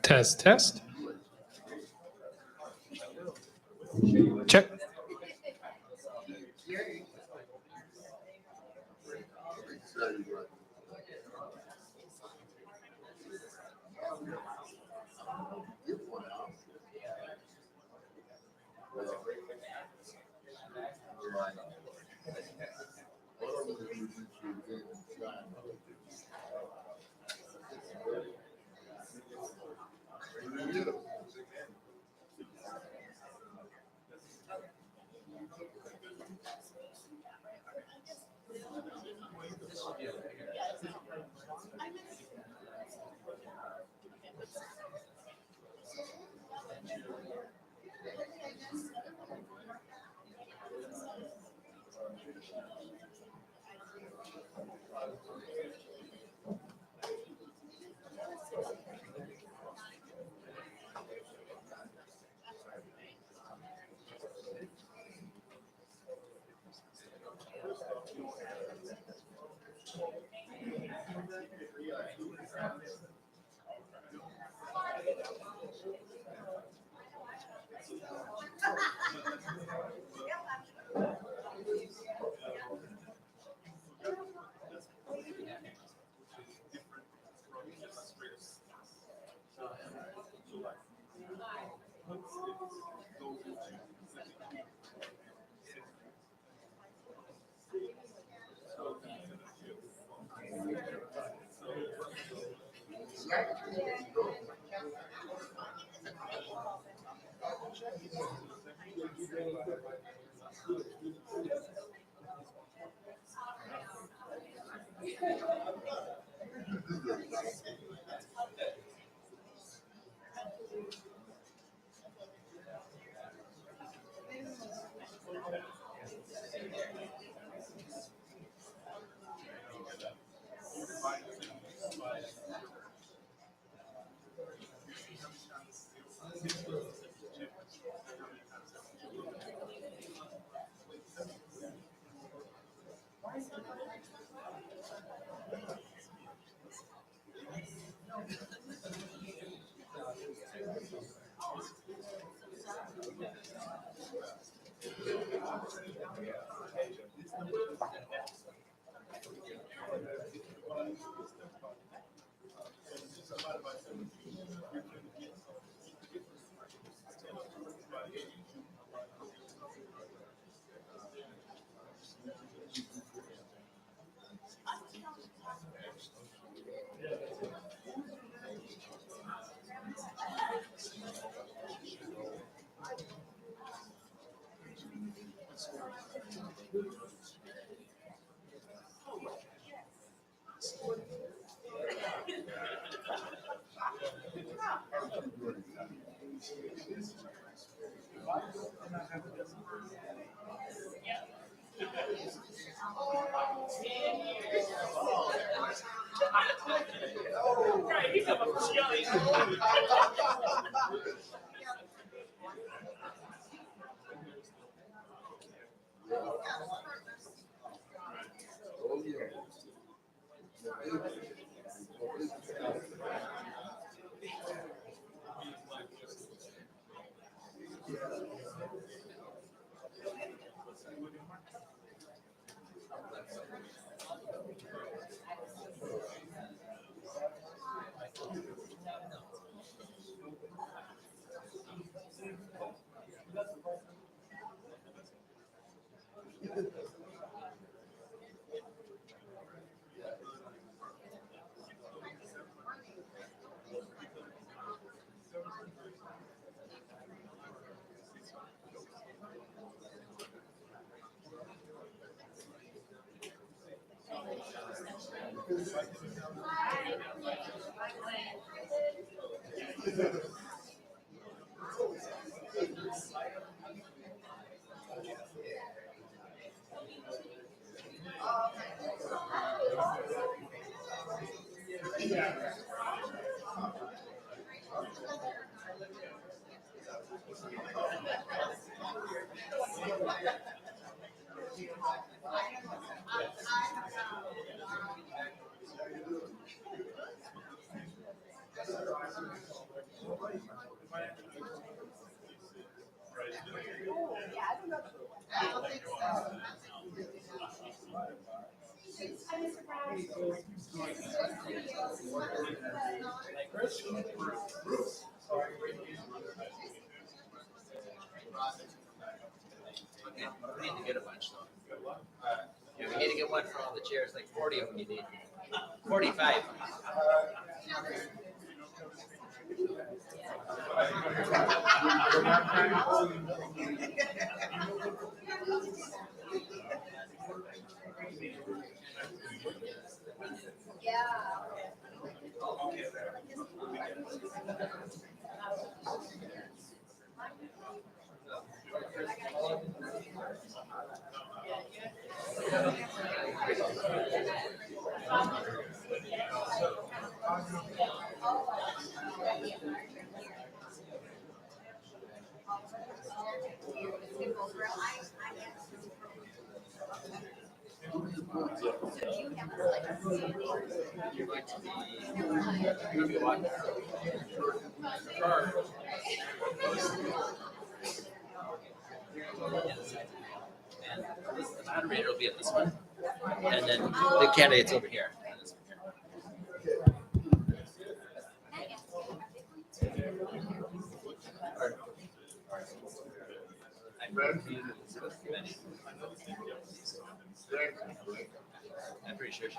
Test, test. Check. We need to get a bunch though. Yeah, we need to get one for all the chairs, like 40 of them you need. 45. The moderator will be at this one, and then the candidates over here. I'm pretty sure she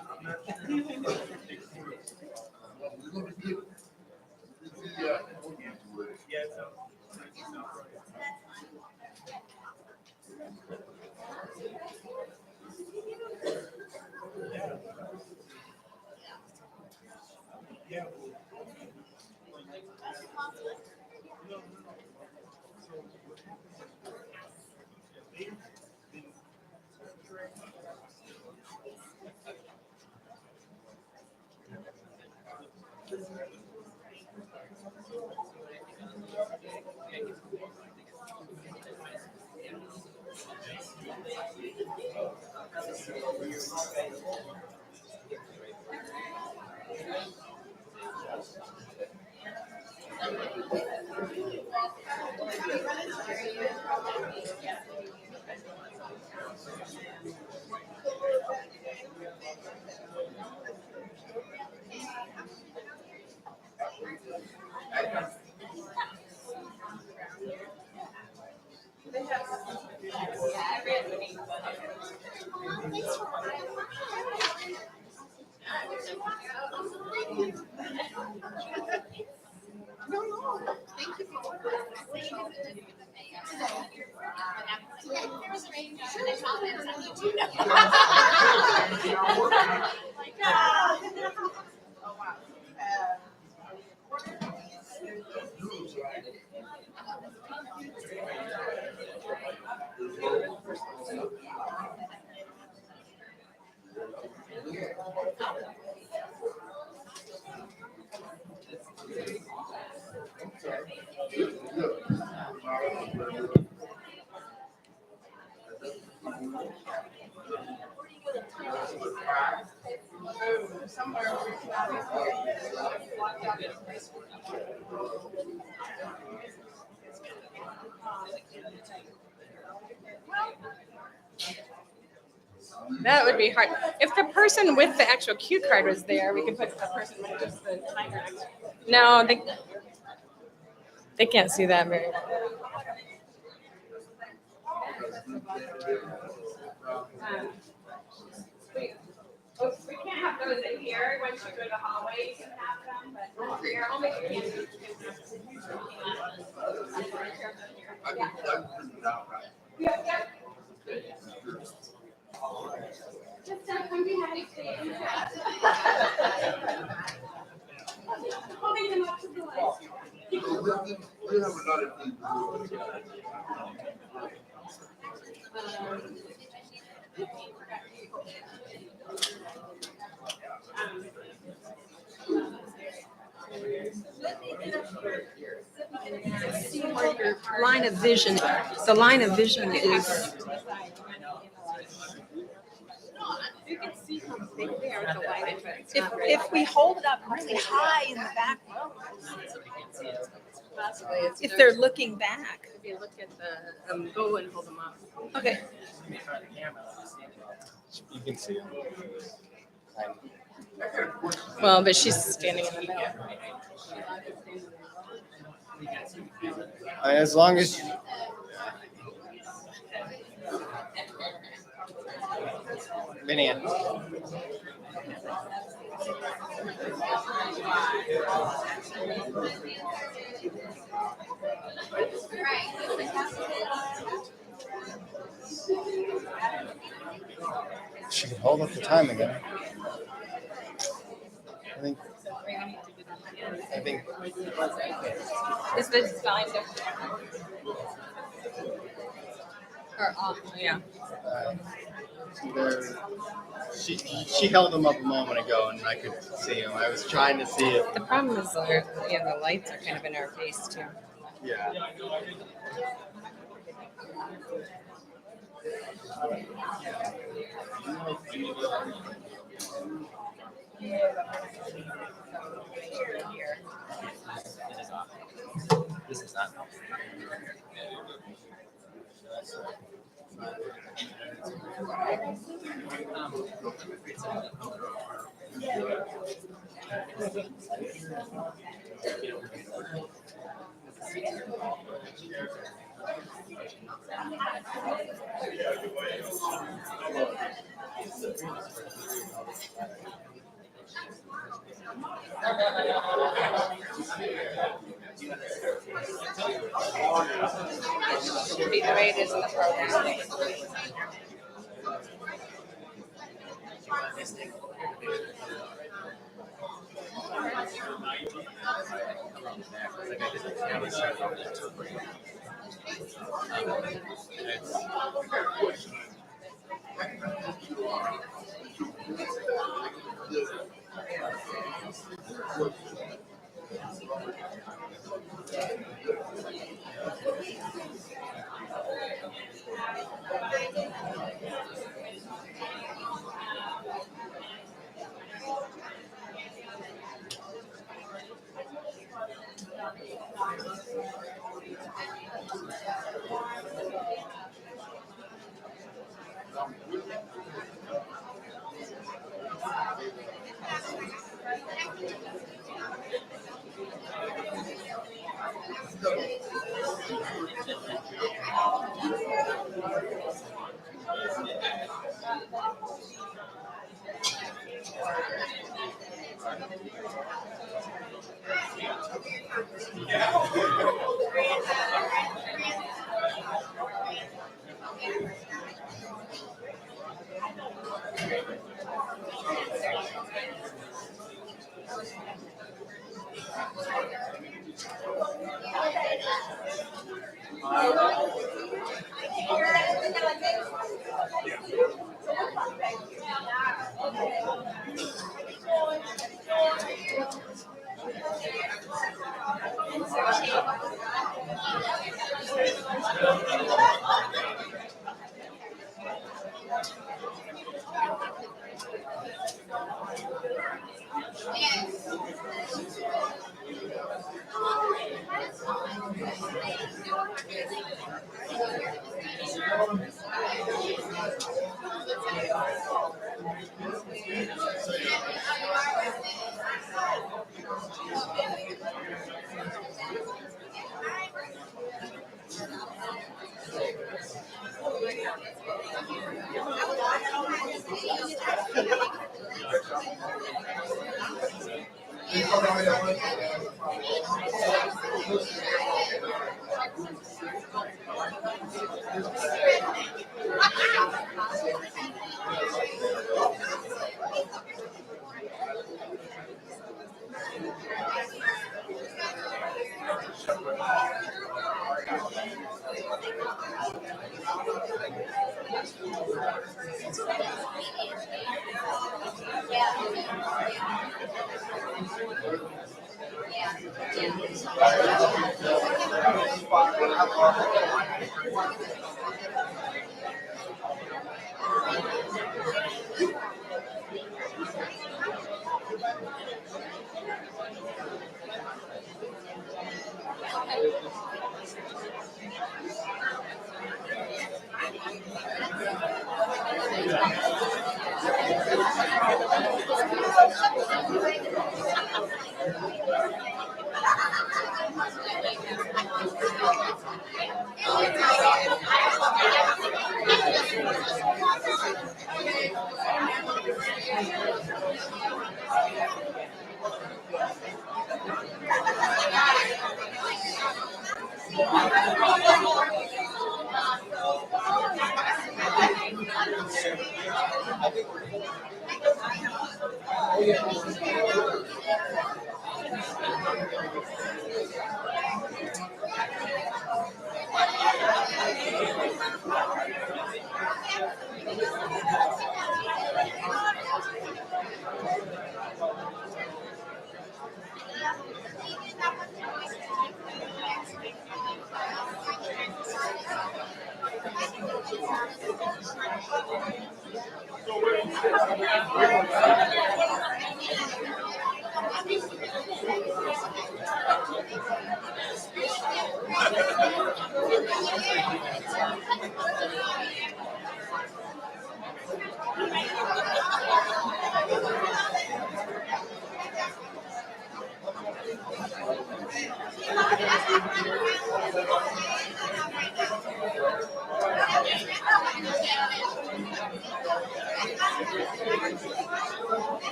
That would be hard. If the person with the actual cue card was there, we could put the person with just the timer. No, they can't see that very well. We can't have those in here. Once you go to the hallway, you can have them, but here, only we can't. Yeah, yeah. Just come behind stage. Holding them up to the light. We have another thing. Line of vision. The line of vision is. You can see how big they are with the light. If we hold it up really high in the back row. somebody can't see it. Possibly, it's If they're looking back. if you look at the go and hold them up. Okay. You can see it. Well, but she's standing in the middle. As long as Vinny. She can hold up the time again. I think. Is this sign different? Or yeah. She held them up a moment ago, and I could see him. I was trying to see it. The problem is the lights are kind of in our face too. Yeah. This is not. Should be the way it is in the program.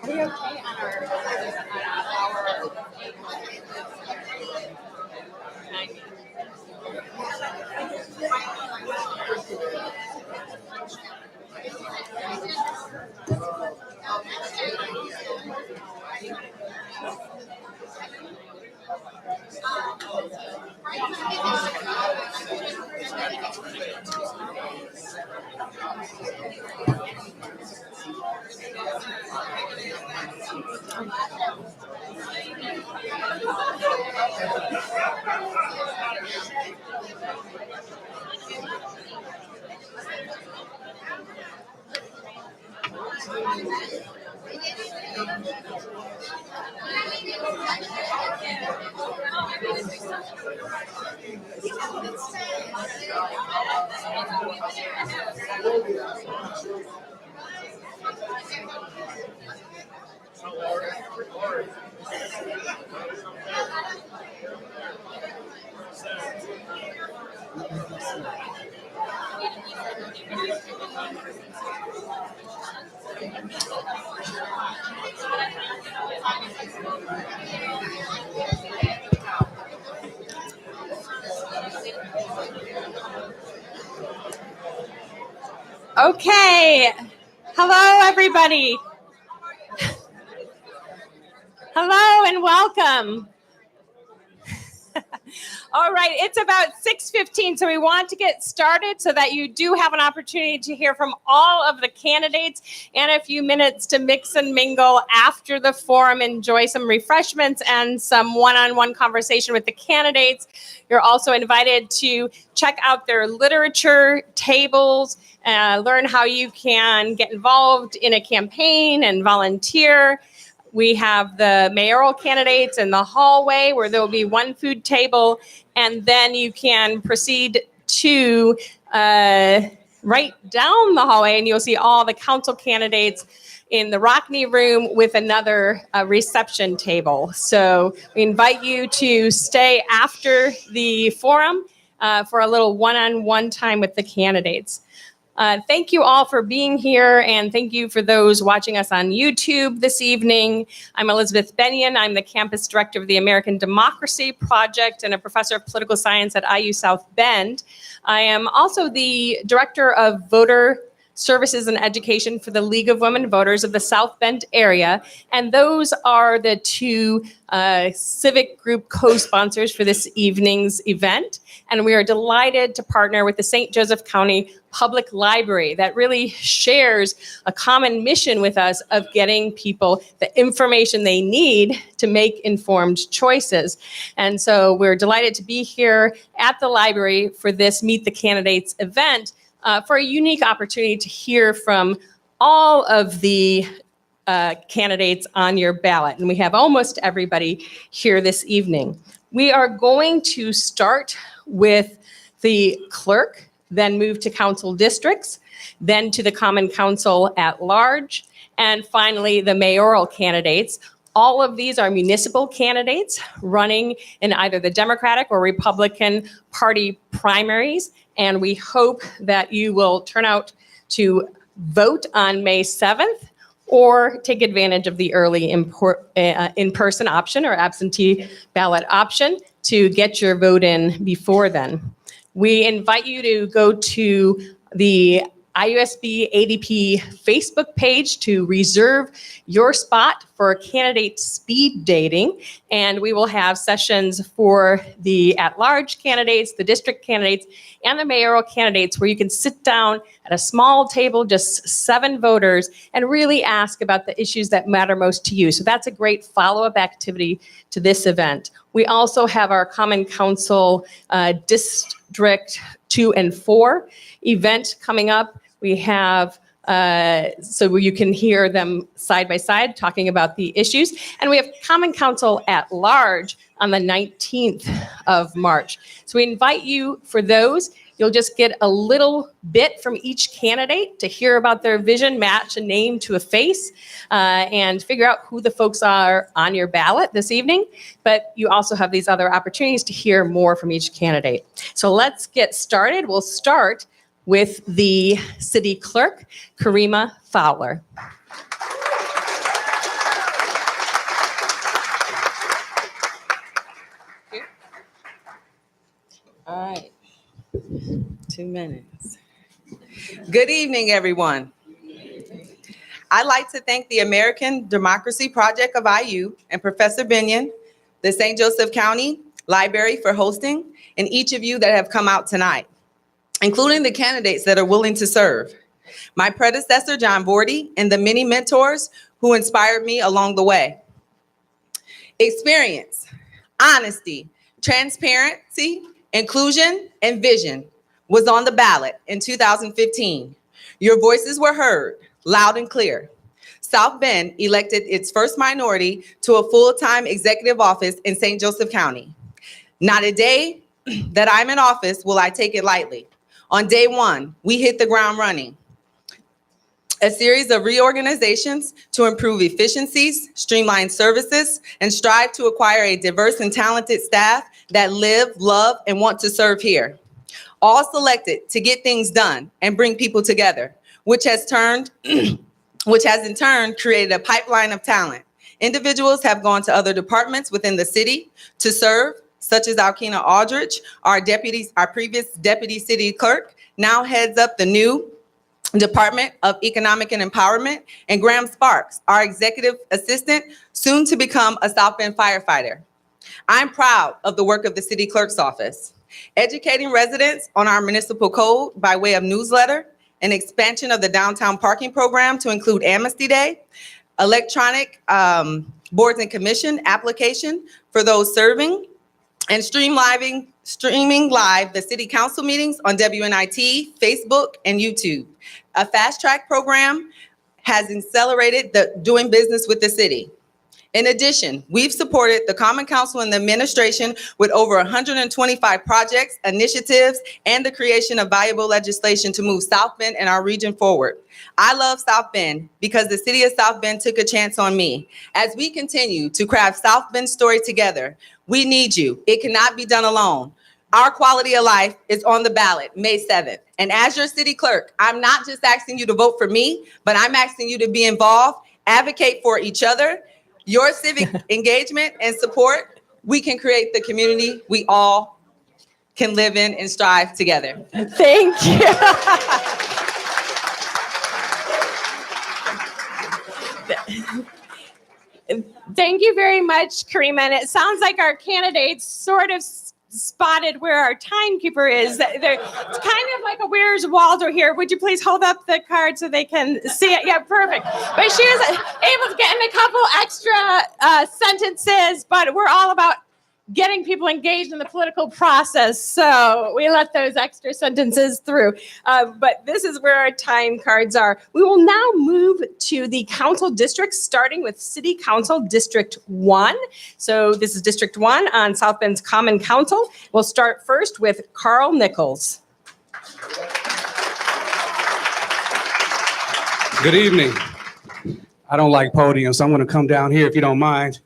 Are we okay on our Okay. Hello, everybody. Hello and welcome. All right, it's about 6:15, so we want to get started so that you do have an opportunity to hear from all of the candidates and a few minutes to mix and mingle after the forum, enjoy some refreshments and some one-on-one conversation with the candidates. You're also invited to check out their literature tables, learn how you can get involved in a campaign and volunteer. We have the mayoral candidates in the hallway where there will be one food table, and then you can proceed to right down the hallway and you'll see all the council candidates in the Rockney room with another reception table. So we invite you to stay after the forum for a little one-on-one time with the candidates. Thank you all for being here, and thank you for those watching us on YouTube this evening. I'm Elizabeth Benyon. I'm the campus director of the American Democracy Project and a professor of political science at IU South Bend. I am also the director of voter services and education for the League of Women Voters of the South Bend area, and those are the two civic group co-sponsors for this evening's event. And we are delighted to partner with the St. Joseph County Public Library that really shares a common mission with us of getting people the information they need to make informed choices. And so we're delighted to be here at the library for this Meet the Candidates event for a unique opportunity to hear from all of the candidates on your ballot. And we have almost everybody here this evening. We are going to start with the clerk, then move to council districts, then to the common council at large, and finally the mayoral candidates. All of these are municipal candidates running in either the Democratic or Republican Party primaries, and we hope that you will turn out to vote on May 7th or take advantage of the early in-person option or absentee ballot option to get your vote in before then. We invite you to go to the IUSB ADP Facebook page to reserve your spot for candidate speed dating. And we will have sessions for the at-large candidates, the district candidates, and the mayoral candidates where you can sit down at a small table, just 7 voters, and really ask about the issues that matter most to you. So that's a great follow-up activity to this event. We also have our Common Council District 2 and 4 event coming up. We have so you can hear them side by side talking about the issues. And we have Common Council at large on the 19th of March. So we invite you for those. You'll just get a little bit from each candidate to hear about their vision, match a name to a face, and figure out who the folks are on your ballot this evening. But you also have these other opportunities to hear more from each candidate. So let's get started. We'll start with the city clerk, Karima Fowler. All right. 2 minutes. Good evening, everyone. I'd like to thank the American Democracy Project of IU and Professor Binion, the St. Joseph County Library for hosting, and each of you that have come out tonight, including the candidates that are willing to serve. My predecessor, John Vorty, and the many mentors who inspired me along the way. Experience, honesty, transparency, inclusion, and vision was on the ballot in 2015. Your voices were heard loud and clear. South Bend elected its first minority to a full-time executive office in St. Joseph County. Not a day that I'm in office will I take it lightly. On day one, we hit the ground running. A series of reorganizations to improve efficiencies, streamline services, and strive to acquire a diverse and talented staff that live, love, and want to serve here. All selected to get things done and bring people together, which has in turn created a pipeline of talent. Individuals have gone to other departments within the city to serve, such as Alkina Aldrich, our previous deputy city clerk, now heads up the new Department of Economic and Empowerment, and Graham Sparks, our executive assistant, soon to become a South Bend firefighter. I'm proud of the work of the city clerk's office, educating residents on our municipal code by way of newsletter, an expansion of the downtown parking program to include Amnesty Day, electronic boards and commission application for those serving, and streaming live the city council meetings on WNIT, Facebook, and YouTube. A fast track program has accelerated the doing business with the city. In addition, we've supported the Common Council and the administration with over 125 projects, initiatives, and the creation of valuable legislation to move South Bend and our region forward. I love South Bend because the city of South Bend took a chance on me. As we continue to craft South Bend's story together, we need you. It cannot be done alone. Our quality of life is on the ballot May 7th. And as your city clerk, I'm not just asking you to vote for me, but I'm asking you to be involved, advocate for each other. Your civic engagement and support, we can create the community we all can live in and strive together. Thank you. Thank you very much, Karima. And it sounds like our candidates sort of spotted where our timekeeper is. It's kind of like a Where's Waldo here. Would you please hold up the card so they can see it? Yeah, perfect. But she was able to get in a couple extra sentences, but we're all about getting people engaged in the political process. So we let those extra sentences through. But this is where our time cards are. We will now move to the council districts, starting with City Council District 1. So this is District 1 on South Bend's Common Council. We'll start first with Carl Nichols. Good evening. I don't like podiums, so I'm going to come down here if you don't mind.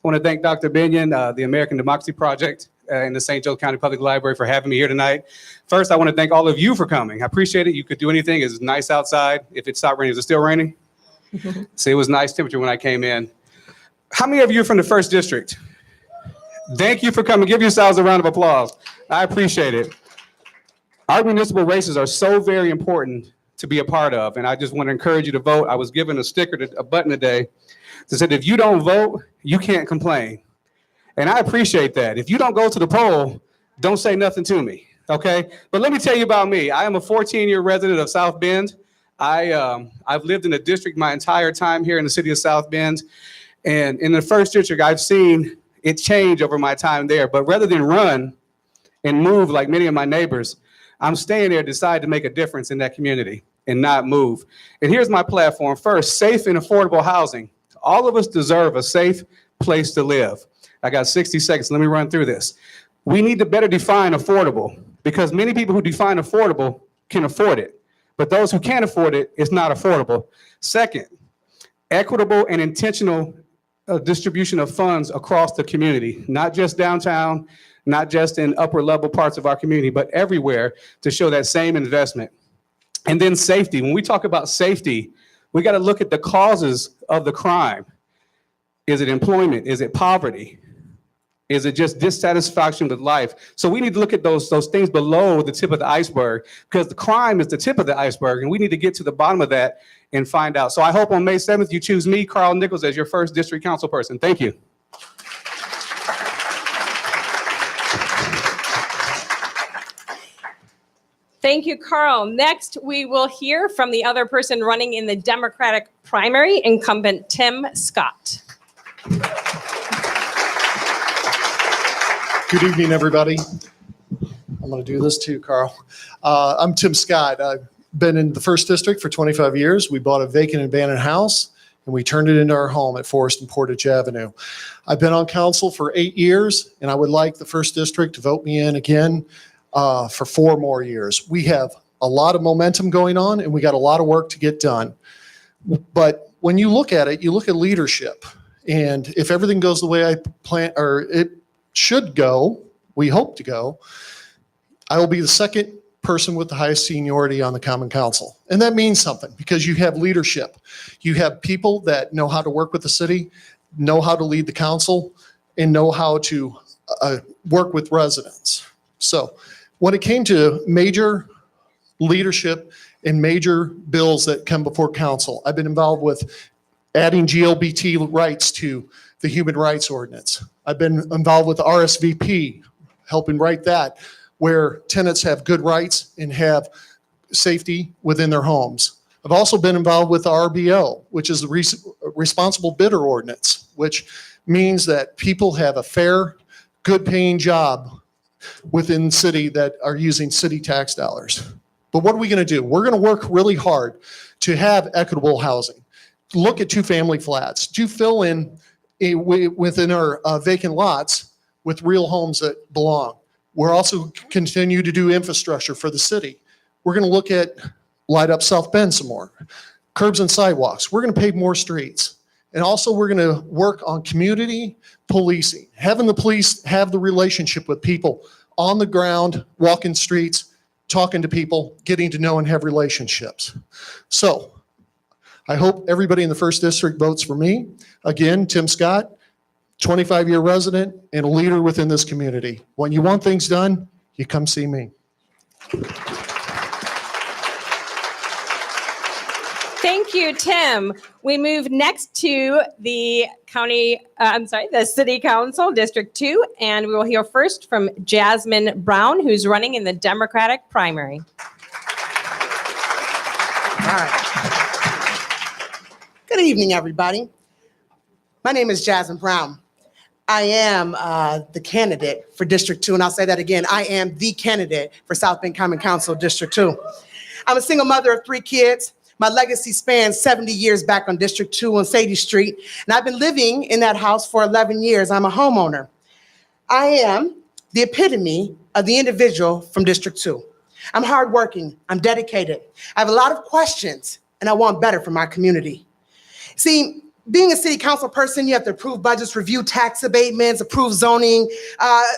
I want to thank Dr. Binion, the American Democracy Project, and the St. Joseph County Public Library for having me here tonight. First, I want to thank all of you for coming. I appreciate it. You could do anything. It's nice outside. If it stopped raining, is it still raining? See, it was nice temperature when I came in. How many of you are from the 1st District? Thank you for coming. Give yourselves a round of applause. I appreciate it. Our municipal races are so very important to be a part of, and I just want to encourage you to vote. I was given a sticker, a button today that said, if you don't vote, you can't complain. And I appreciate that. If you don't go to the poll, don't say nothing to me, okay? But let me tell you about me. I am a 14-year resident of South Bend. I've lived in the district my entire time here in the city of South Bend. And in the 1st District, I've seen it change over my time there. But rather than run and move like many of my neighbors, I'm staying there to decide to make a difference in that community. and not move. And here's my platform. First, safe and affordable housing. All of us deserve a safe place to live. I got 60 seconds. Let me run through this. We need to better define affordable because many people who define affordable can afford it, but those who can't afford it, it's not affordable. Second, equitable and intentional distribution of funds across the community, not just downtown, not just in upper level parts of our community, but everywhere to show that same investment. And then safety. When we talk about safety, we got to look at the causes of the crime. Is it employment? Is it poverty? Is it just dissatisfaction with life? So we need to look at those things below the tip of the iceberg because the crime is the tip of the iceberg and we need to get to the bottom of that and find out. So I hope on May 7th you choose me, Carl Nichols, as your first district council person. Thank you. Thank you, Carl. Next, we will hear from the other person running in the Democratic primary, incumbent Tim Scott. Good evening, everybody. I'm going to do this too, Carl. I'm Tim Scott. I've been in the first district for 25 years. We bought a vacant and abandoned house and we turned it into our home at Forest and Portage Avenue. I've been on council for 8 years and I would like the first district to vote me in again for 4 more years. We have a lot of momentum going on and we got a lot of work to get done. But when you look at it, you look at leadership. And if everything goes the way I plan, or it should go, we hope to go, I will be the second person with the highest seniority on the Common Council. And that means something because you have leadership. You have people that know how to work with the city, know how to lead the council, and know how to work with residents. So when it came to major leadership and major bills that come before council, I've been involved with adding GLBT rights to the Human Rights Ordinance. I've been involved with the RSVP, helping write that, where tenants have good rights and have safety within their homes. I've also been involved with the RBO, which is the Responsible Bidder Ordinance, which means that people have a fair, good paying job within the city that are using city tax dollars. But what are we going to do? We're going to work really hard to have equitable housing. Look at 2-family flats, to fill in within our vacant lots with real homes that belong. We're also continue to do infrastructure for the city. We're going to look at light up South Bend some more, curbs and sidewalks. We're going to pave more streets. And also we're going to work on community policing, having the police have the relationship with people on the ground, walking streets, talking to people, getting to know and have relationships. So I hope everybody in the first district votes for me. Again, Tim Scott, 25-year resident and a leader within this community. When you want things done, you come see me. Thank you, Tim. We move next to the the City Council, District 2, and we will hear first from Jasmine Brown, who's running in the Democratic primary. All right. Good evening, everybody. My name is Jasmine Brown. I am the candidate for District 2, and I'll say that again. I am the candidate for South Bend Common Council, District 2. I'm a single mother of 3 kids. My legacy spans 70 years back on District 2 on Sadie Street, and I've been living in that house for 11 years. I'm a homeowner. I am the epitome of the individual from District 2. I'm hardworking, I'm dedicated. I have a lot of questions, and I want better for my community. See, being a city council person, you have to approve budgets, review tax abatements, approve zoning.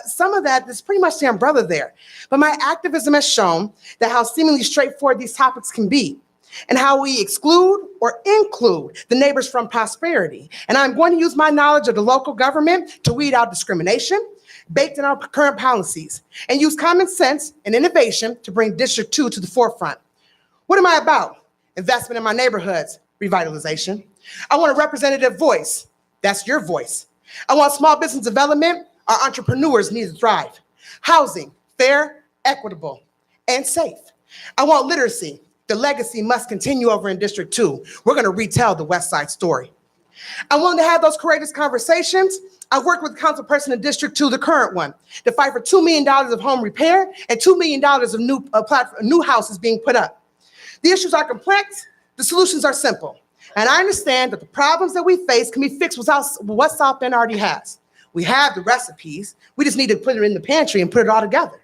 Some of that is pretty much the umbrella there. But my activism has shown that how seemingly straightforward these topics can be, and how we exclude or include the neighbors from prosperity. And I'm going to use my knowledge of the local government to weed out discrimination baked in our current policies and use common sense and innovation to bring District 2 to the forefront. What am I about? Investment in my neighborhoods, revitalization. I want a representative voice. That's your voice. I want small business development. Our entrepreneurs need to thrive. Housing, fair, equitable, and safe. I want literacy. The legacy must continue over in District 2. We're going to retell the West Side story. I wanted to have those courageous conversations. I worked with the council person in District 2, the current one, to fight for $2 million of home repair and $2 million of new houses being put up. The issues are complex, the solutions are simple. And I understand that the problems that we face can be fixed without what South Bend already has. We have the recipes, we just need to put it in the pantry and put it all together.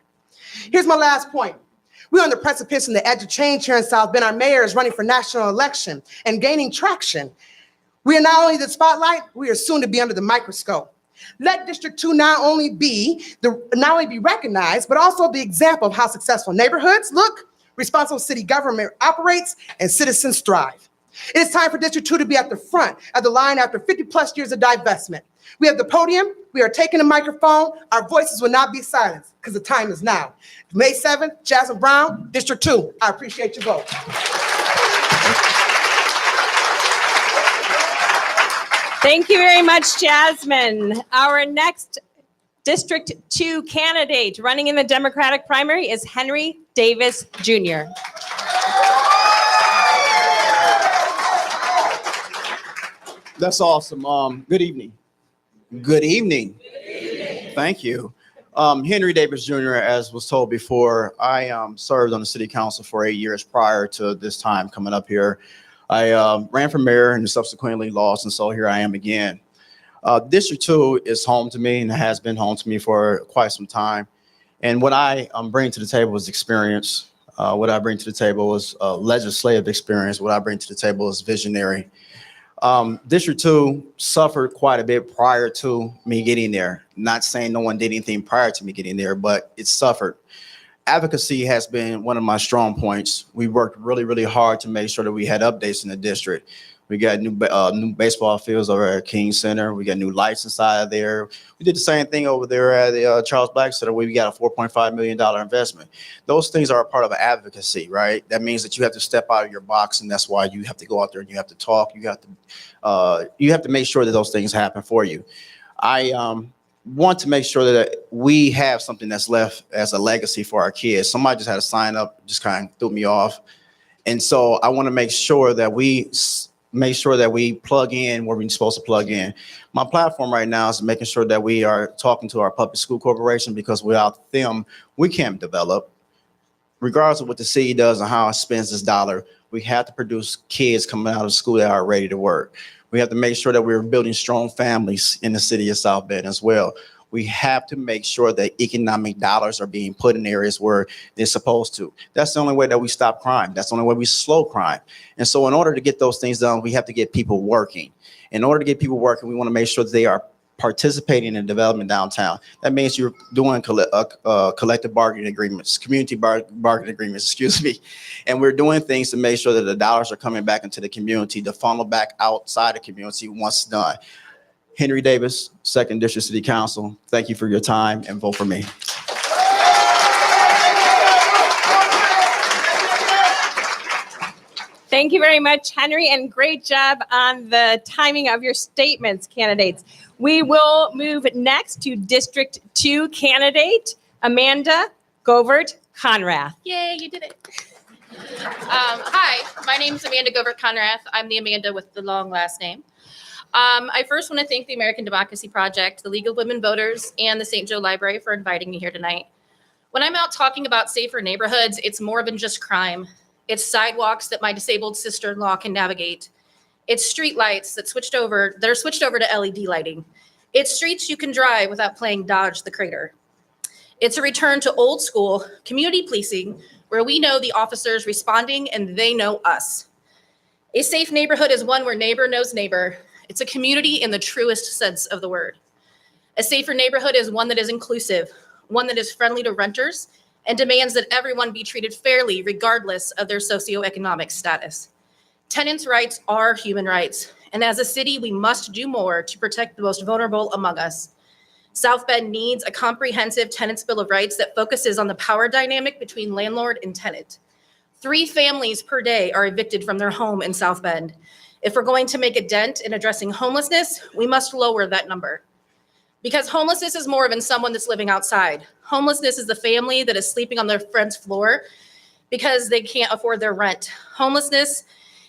Here's my last point. We're on the precipice and the edge of change here in South Bend. Our mayor is running for national election and gaining traction. We are not only the spotlight, we are soon to be under the microscope. Let District 2 not only be recognized, but also the example of how successful neighborhoods look, responsible city government operates, and citizens thrive. It is time for District 2 to be at the front of the line after 50 plus years of divestment. We have the podium, we are taking the microphone, our voices will not be silenced because the time is now. May 7th, Jasmine Brown, District 2. I appreciate your vote. Thank you very much, Jasmine. Our next District 2 candidate running in the Democratic primary is Henry Davis Jr. That's awesome. Good evening. Good evening. Thank you. Henry Davis Jr., as was told before, I served on the city council for 8 years prior to this time coming up here. I ran for mayor and subsequently lost, and so here I am again. District 2 is home to me and has been home to me for quite some time. And what I bring to the table is experience. What I bring to the table is legislative experience. What I bring to the table is visionary. District 2 suffered quite a bit prior to me getting there. Not saying no one did anything prior to me getting there, but it suffered. Advocacy has been one of my strong points. We worked really, really hard to make sure that we had updates in the district. We got new baseball fields over at King Center. We got new lights inside of there. We did the same thing over there at the Charles Black Center, where we got a $4.5 million investment. Those things are a part of advocacy, right? That means that you have to step out of your box, and that's why you have to go out there and you have to talk. You have to make sure that those things happen for you. I want to make sure that we have something that's left as a legacy for our kids. Somebody just had a sign up, just kind of threw me off. And so I want to make sure that we plug in where we're supposed to plug in. My platform right now is making sure that we are talking to our public school corporation, because without them, we can't develop. Regardless of what the city does and how it spends this dollar, we have to produce kids coming out of school that are ready to work. We have to make sure that we're building strong families in the city of South Bend as well. We have to make sure that economic dollars are being put in areas where they're supposed to. That's the only way that we stop crime. That's the only way we slow crime. And so in order to get those things done, we have to get people working. In order to get people working, we want to make sure that they are participating in development downtown. That means you're doing collective bargaining agreements, community bargaining agreements, excuse me. And we're doing things to make sure that the dollars are coming back into the community, to funnel back outside the community once done. Henry Davis, 2nd District City Council, thank you for your time, and vote for me. Thank you very much, Henry, and great job on the timing of your statements, candidates. We will move next to District 2 candidate, Amanda Govert-Conrath. Yay, you did it. Hi, my name is Amanda Govert-Conrath. I'm the Amanda with the long last name. I first want to thank the American Democracy Project, the League of Women Voters, and the St. Joe Library for inviting me here tonight. When I'm out talking about safer neighborhoods, it's more than just crime. It's sidewalks that my disabled sister-in-law can navigate. It's street lights that are switched over to LED lighting. It's streets you can drive without playing Dodge the Crater. It's a return to old school community policing, where we know the officers responding and they know us. A safe neighborhood is one where neighbor knows neighbor. It's a community in the truest sense of the word. A safer neighborhood is one that is inclusive, one that is friendly to renters, and demands that everyone be treated fairly regardless of their socioeconomic status. Tenants' rights are human rights, and as a city, we must do more to protect the most vulnerable among us. South Bend needs a comprehensive tenants' bill of rights that focuses on the power dynamic between landlord and tenant. 3 families per day are evicted from their home in South Bend. If we're going to make a dent in addressing homelessness, we must lower that number. Because homelessness is more than someone that's living outside. Homelessness is the family that is sleeping on their friend's floor because they can't afford their rent. Homelessness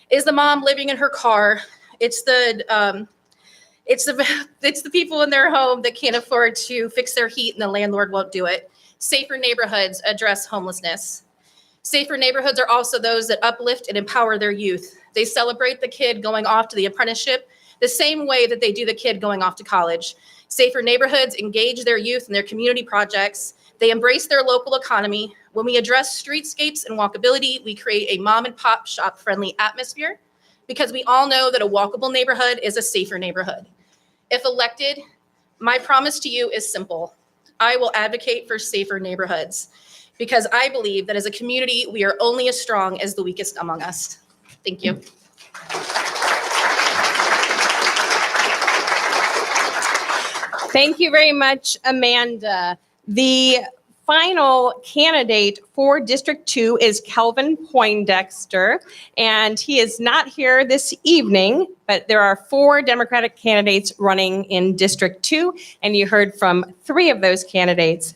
is the mom living in her car. It's the people in their home that can't afford to fix their heat and the landlord won't do it. Safer neighborhoods address homelessness. Safer neighborhoods are also those that uplift and empower their youth. They celebrate the kid going off to the apprenticeship the same way that they do the kid going off to college. Safer neighborhoods engage their youth in their community projects. They embrace their local economy. When we address streetscapes and walkability, we create a mom and pop shop friendly atmosphere because we all know that a walkable neighborhood is a safer neighborhood. If elected, my promise to you is simple. I will advocate for safer neighborhoods because I believe that as a community, we are only as strong as the weakest among us. Thank you. Thank you very much, Amanda. The final candidate for District 2 is Kelvin Poindexter, and he is not here this evening, but there are 4 Democratic candidates running in District 2, and you heard from 3 of those candidates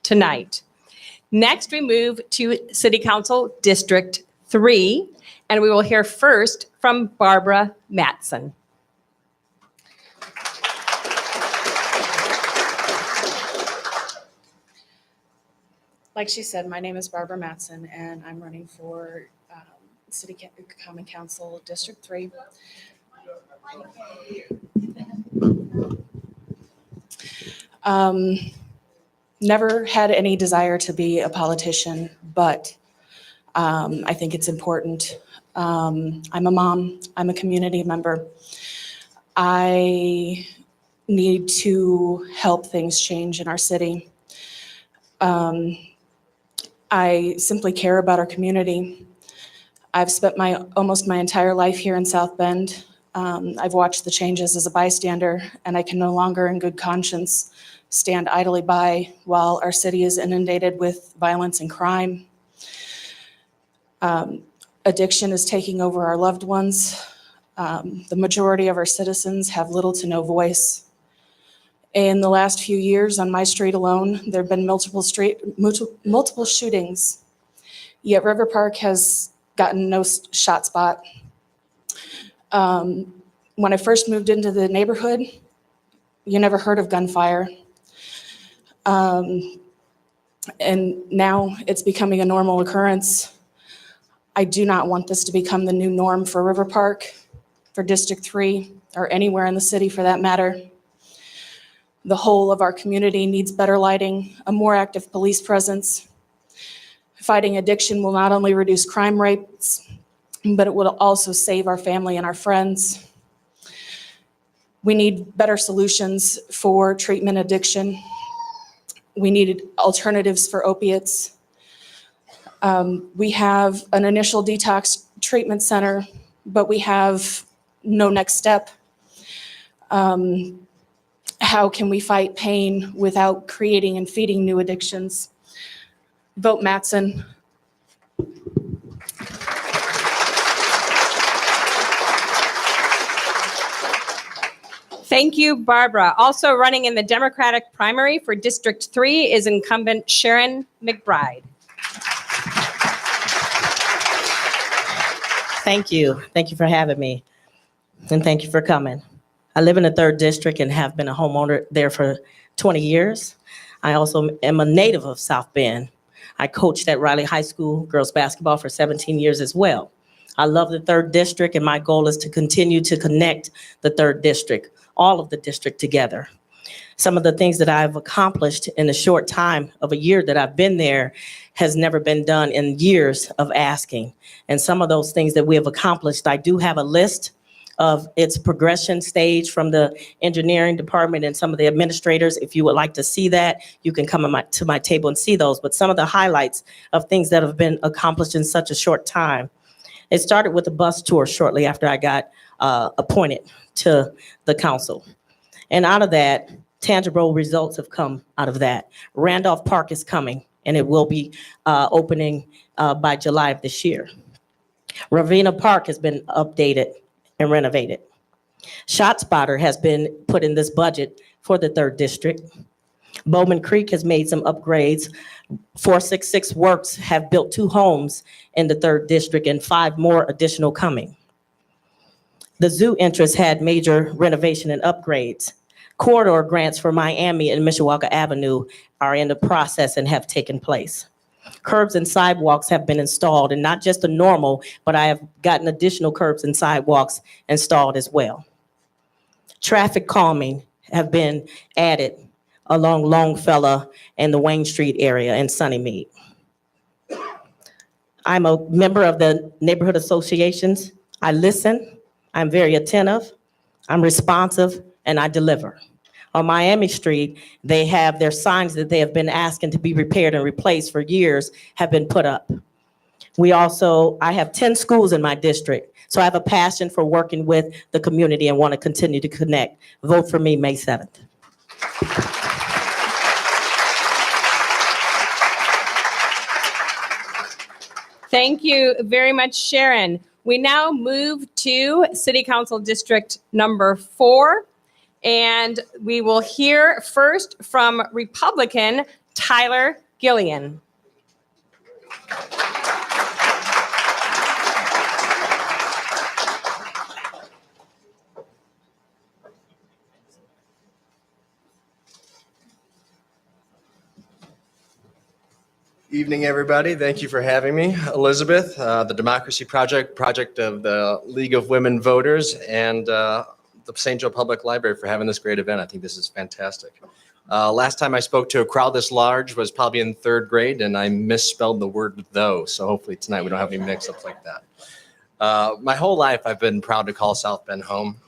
tonight. Next, we move to City Council District 3, and we will hear first from Barbara Matson. Like she said, my name is Barbara Matson, and I'm running for Common Council District 3. Never had any desire to be a politician, but I think it's important. I'm a mom. I'm a community member. I need to help things change in our city. I simply care about our community. I've spent almost my entire life here in South Bend. I've watched the changes as a bystander, and I can no longer in good conscience stand idly by while our city is inundated with violence and crime. Addiction is taking over our loved ones. The majority of our citizens have little to no voice. In the last few years on my street alone, there have been multiple shootings, yet River Park has gotten no shot spot. When I first moved into the neighborhood, you never heard of gunfire. And now it's becoming a normal occurrence. I do not want this to become the new norm for River Park, for District 3, or anywhere in the city for that matter. The whole of our community needs better lighting, a more active police presence. Fighting addiction will not only reduce crime rates, but it will also save our family and our friends. We need better solutions for treatment addiction. We need alternatives for opiates. We have an initial detox treatment center, but we have no next step. How can we fight pain without creating and feeding new addictions? Vote Matson. Thank you, Barbara. Also running in the Democratic primary for District 3 is incumbent Sharon McBride. Thank you. Thank you for having me. And thank you for coming. I live in the 3rd District and have been a homeowner there for 20 years. I also am a native of South Bend. I coached at Riley High School girls basketball for 17 years as well. I love the 3rd District, and my goal is to continue to connect the 3rd District, all of the district together. Some of the things that I've accomplished in the short time of a year that I've been there has never been done in years of asking. And some of those things that we have accomplished, I do have a list of its progression stage from the engineering department and some of the administrators. If you would like to see that, you can come to my table and see those. But some of the highlights of things that have been accomplished in such a short time. It started with a bus tour shortly after I got appointed to the council. And out of that, tangible results have come out of that. Randolph Park is coming, and it will be opening by July of this year. Ravenna Park has been updated and renovated. ShotSpotter has been put in this budget for the 3rd District. Bowman Creek has made some upgrades. 466 Works have built 2 homes in the 3rd District and 5 more additional coming. The zoo entrance had major renovation and upgrades. Corridor grants for Miami and Mishawaka Avenue are in the process and have taken place. Curbs and sidewalks have been installed, and not just the normal, but I have gotten additional curbs and sidewalks installed as well. Traffic calming have been added along Longfellow and the Wayne Street area in Sunnymead. I'm a member of the neighborhood associations. I listen, I'm very attentive, I'm responsive, and I deliver. On Miami Street, they have their signs that they have been asking to be repaired and replaced for years have been put up. I have 10 schools in my district, so I have a passion for working with the community and want to continue to connect. Vote for me May 7th. Thank you very much, Sharon. We now move to City Council District number 4, and we will hear first from Republican Tyler Gillian. Evening, everybody. Thank you for having me. Elizabeth, the Democracy project of the League of Women Voters, and the St. Joe Public Library for having this great event. I think this is fantastic. Last time I spoke to a crowd this large was probably in 3rd grade, and I misspelled the word though. So hopefully tonight we don't have any mix-ups like that. My whole life, I've been proud to call South Bend home.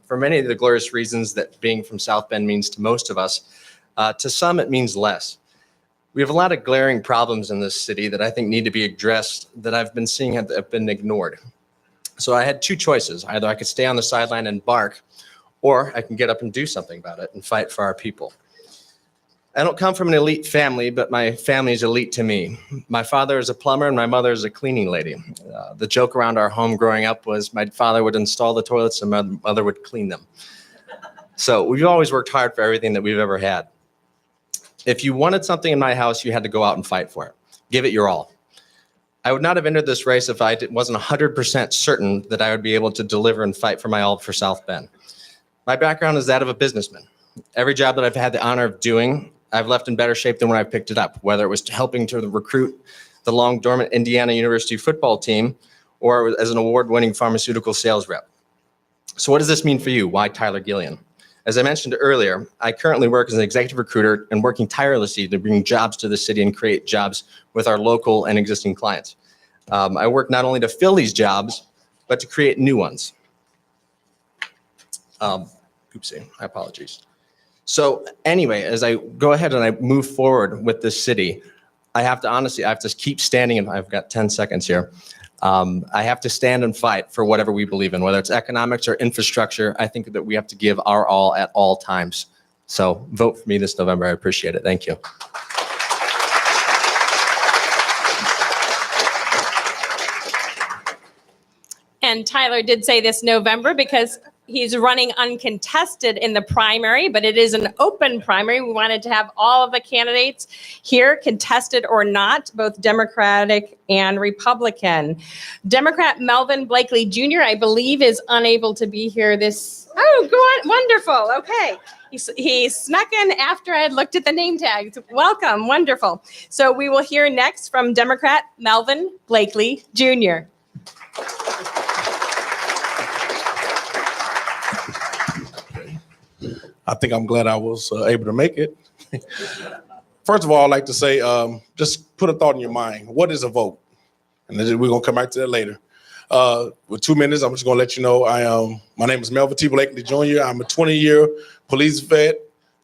For many of the glorious reasons that being from South Bend means to most of us, to some it means less. We have a lot of glaring problems in this city that I think need to be addressed that I've been seeing have been ignored. So I had 2 choices. Either I could stay on the sideline and bark, or I can get up and do something about it and fight for our people. I don't come from an elite family, but my family is elite to me. My father is a plumber and my mother is a cleaning lady. The joke around our home growing up was my father would install the toilets and my mother would clean them. So we've always worked hard for everything that we've ever had. If you wanted something in my house, you had to go out and fight for it. Give it your all. I would not have entered this race if I wasn't 100% certain that I would be able to deliver and fight for my all for South Bend. My background is that of a businessman. Every job that I've had the honor of doing, I've left in better shape than when I picked it up, whether it was helping to recruit the long dormant Indiana University football team or as an award-winning pharmaceutical sales rep. So what does this mean for you? Why Tyler Gillian? As I mentioned earlier, I currently work as an executive recruiter and working tirelessly to bring jobs to the city and create jobs with our local and existing clients. I work not only to fill these jobs, but to create new ones. Oopsie, my apologies. So anyway, as I go ahead and I move forward with this city, I have to keep standing, and I've got 10 seconds here. I have to stand and fight for whatever we believe in, whether it's economics or infrastructure. I think that we have to give our all at all times. So vote for me this November. I appreciate it. Thank you. And Tyler did say this November because he's running uncontested in the primary, but it is an open primary. We wanted to have all of the candidates here, contested or not, both Democratic and Republican. Democrat Melvin Blakely Jr., I believe, is unable to be here this. Oh, go on. Wonderful. Okay. He snuck in after I had looked at the name tags. Welcome. Wonderful. So we will hear next from Democrat Melvin Blakely Jr. I think I'm glad I was able to make it. First of all, I'd like to say, just put a thought in your mind. What is a vote? And then we're going to come back to that later. With 2 minutes, I'm just going to let you know my name is Melvin T. Blakely Jr. I'm a 20-year police vet.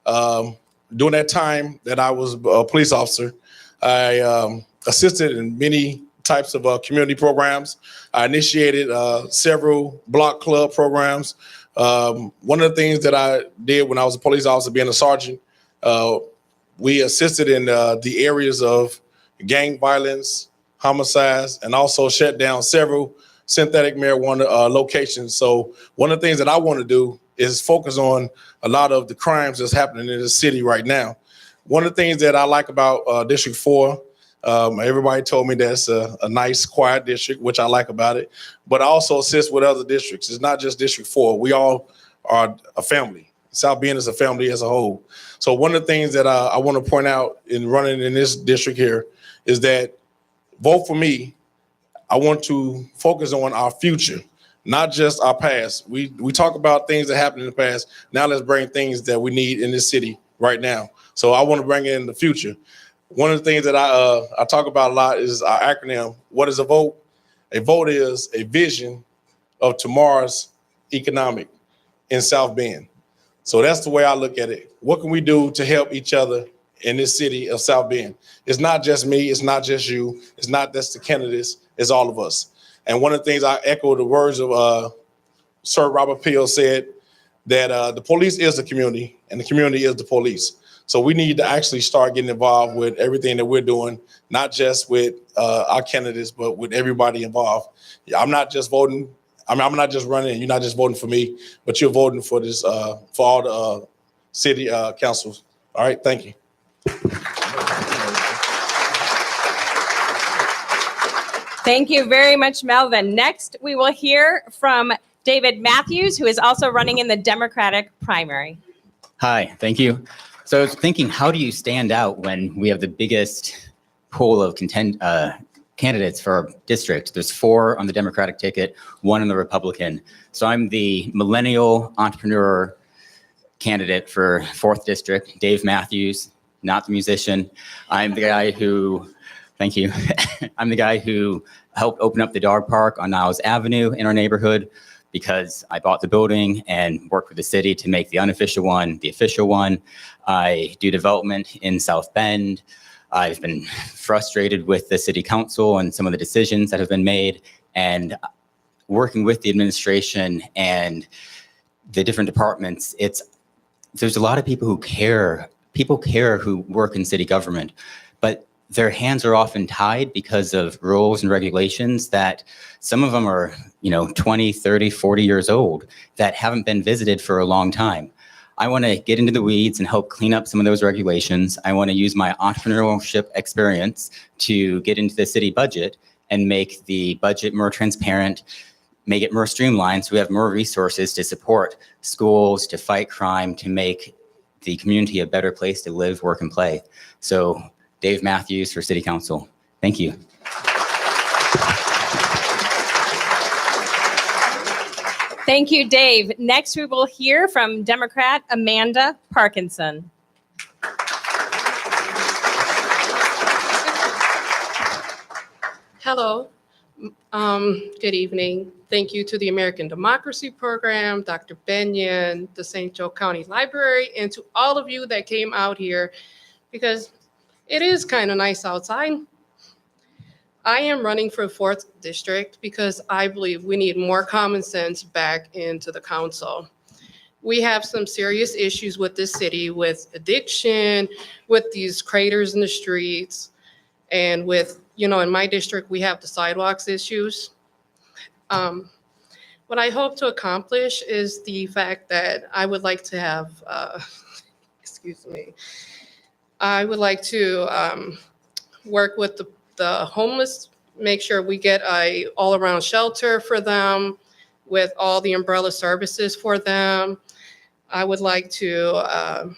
During that time that I was a police officer, I assisted in many types of community programs. I initiated several block club programs. One of the things that I did when I was a police officer, being a sergeant, we assisted in the areas of gang violence, homicides, and also shut down several synthetic marijuana locations. So one of the things that I want to do is focus on a lot of the crimes that's happening in the city right now. One of the things that I like about District 4, everybody told me that's a nice, quiet district, which I like about it. But I also assist with other districts. It's not just District 4. We all are a family. South Bend as a family as a whole. So one of the things that I want to point out in running in this district here is that vote for me. I want to focus on our future, not just our past. We talk about things that happened in the past. Now let's bring things that we need in this city right now. So I want to bring in the future. One of the things that I talk about a lot is our acronym. What is a vote? A vote is a vision of tomorrow's economic in South Bend. So that's the way I look at it. What can we do to help each other in this city of South Bend? It's not just me. It's not just you. It's not just the candidates. It's all of us. And one of the things I echo the words of Sir Robert Peel said that the police is the community and the community is the police. So we need to actually start getting involved with everything that we're doing, not just with our candidates, but with everybody involved. I'm not just voting. I'm not just running. You're not just voting for me, but you're voting for this for all the city councils. All right. Thank you. Thank you very much, Melvin. Next, we will hear from David Matthews, who is also running in the Democratic primary. Hi, thank you. So I was thinking, how do you stand out when we have the biggest pool of candidates for our district? There's 4 on the Democratic ticket, 1 on the Republican. So I'm the millennial entrepreneur candidate for 4th district, Dave Matthews, not the musician. I'm the guy who, thank you. I'm the guy who helped open up the dog park on Niles Avenue in our neighborhood, because I bought the building and worked with the city to make the unofficial one the official one. I do development in South Bend. I've been frustrated with the city council and some of the decisions that have been made, and working with the administration and the different departments. There's a lot of people who care. People care who work in city government, but their hands are often tied because of rules and regulations that some of them are, 20, 30, 40 years old that haven't been visited for a long time. I want to get into the weeds and help clean up some of those regulations. I want to use my entrepreneurship experience to get into the city budget and make the budget more transparent, make it more streamlined so we have more resources to support schools, to fight crime, to make the community a better place to live, work, and play. So Dave Matthews for City Council. Thank you. Thank you, Dave. Next, we will hear from Democrat Amanda Parkinson. Hello. Good evening. Thank you to the American Democracy Program, Dr. Benyon, the St. Joe County Library, and to all of you that came out here, because it is kind of nice outside. I am running for 4th district because I believe we need more common sense back into the council. We have some serious issues with this city, with addiction, with these craters in the streets, and with, in my district, we have the sidewalks issues. What I hope to accomplish is the fact that I would like to have, I would like to work with the homeless, make sure we get a all-around shelter for them with all the umbrella services for them. I would like to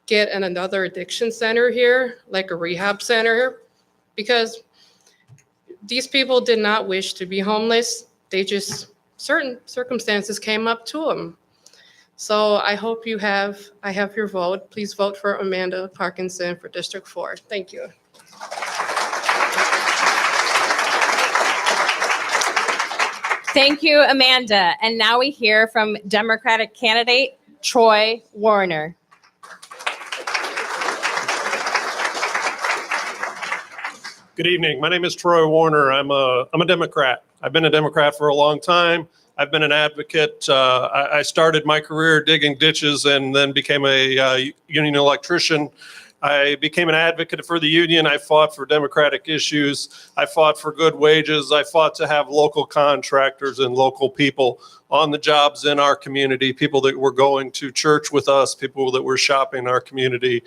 get another addiction center here, like a rehab center, because these people did not wish to be homeless. They just, certain circumstances came up to them. So I hope I have your vote. Please vote for Amanda Parkinson for District 4. Thank you. Thank you, Amanda. And now we hear from Democratic candidate Troy Warner. Good evening. My name is Troy Warner. I'm a Democrat. I've been a Democrat for a long time. I've been an advocate. I started my career digging ditches and then became a union electrician. I became an advocate for the union. I fought for democratic issues. I fought for good wages. I fought to have local contractors and local people on the jobs in our community, people that were going to church with us, people that were shopping in our community.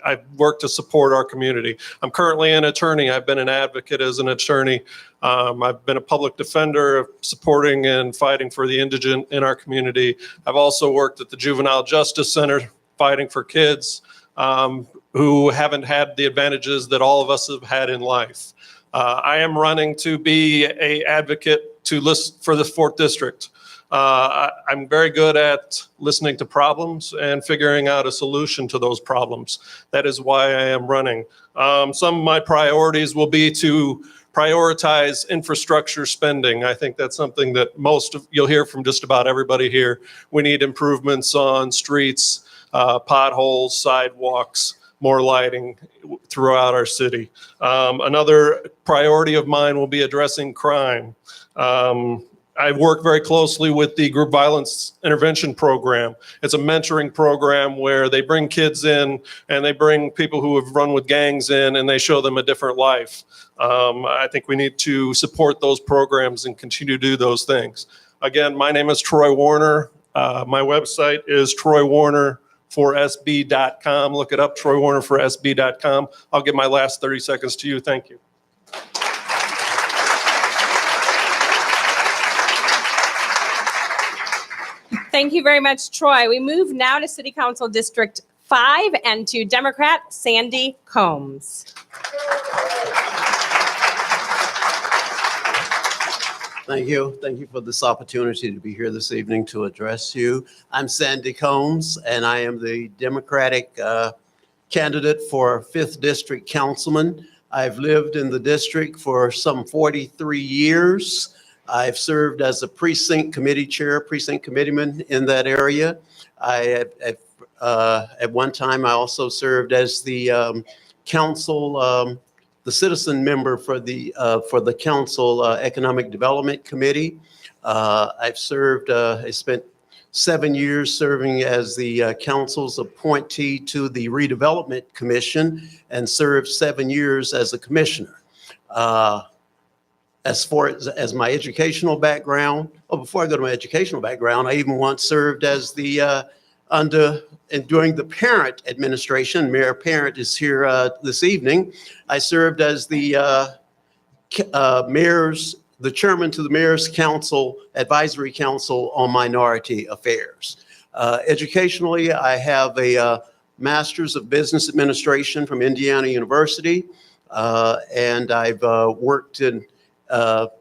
I work to support our community. I'm currently an attorney. I've been an advocate as an attorney. I've been a public defender supporting and fighting for the indigent in our community. I've also worked at the Juvenile Justice Center fighting for kids who haven't had the advantages that all of us have had in life. I am running to be an advocate to list for the 4th District. I'm very good at listening to problems and figuring out a solution to those problems. That is why I am running. Some of my priorities will be to prioritize infrastructure spending. I think that's something that you'll hear from just about everybody here. We need improvements on streets, potholes, sidewalks, more lighting throughout our city. Another priority of mine will be addressing crime. I work very closely with the Group Violence Intervention Program. It's a mentoring program where they bring kids in and they bring people who have run with gangs in and they show them a different life. I think we need to support those programs and continue to do those things. Again, my name is Troy Warner. My website is troywarner4sb.com. Look it up, troywarner4sb.com. I'll give my last 30 seconds to you. Thank you. Thank you very much, Troy. We move now to City Council District 5 and to Democrat Sandy Combs. Thank you. Thank you for this opportunity to be here this evening to address you. I'm Sandy Combs, and I am the Democratic candidate for 5th District Councilman. I've lived in the district for some 43 years. I've served as a precinct committee chair, precinct committeeman in that area. At one time, I also served as the council, the citizen member for the council economic development committee. I spent 7 years serving as the council's appointee to the redevelopment commission and served 7 years as a commissioner. As far as my educational background, before I go to my educational background, I even once served as the during the Parent administration. Mayor Parent is here this evening. I served as the chairman to the Mayor's Council, Advisory Council on Minority Affairs. Educationally, I have a Master's of Business Administration from Indiana University, and I've worked in a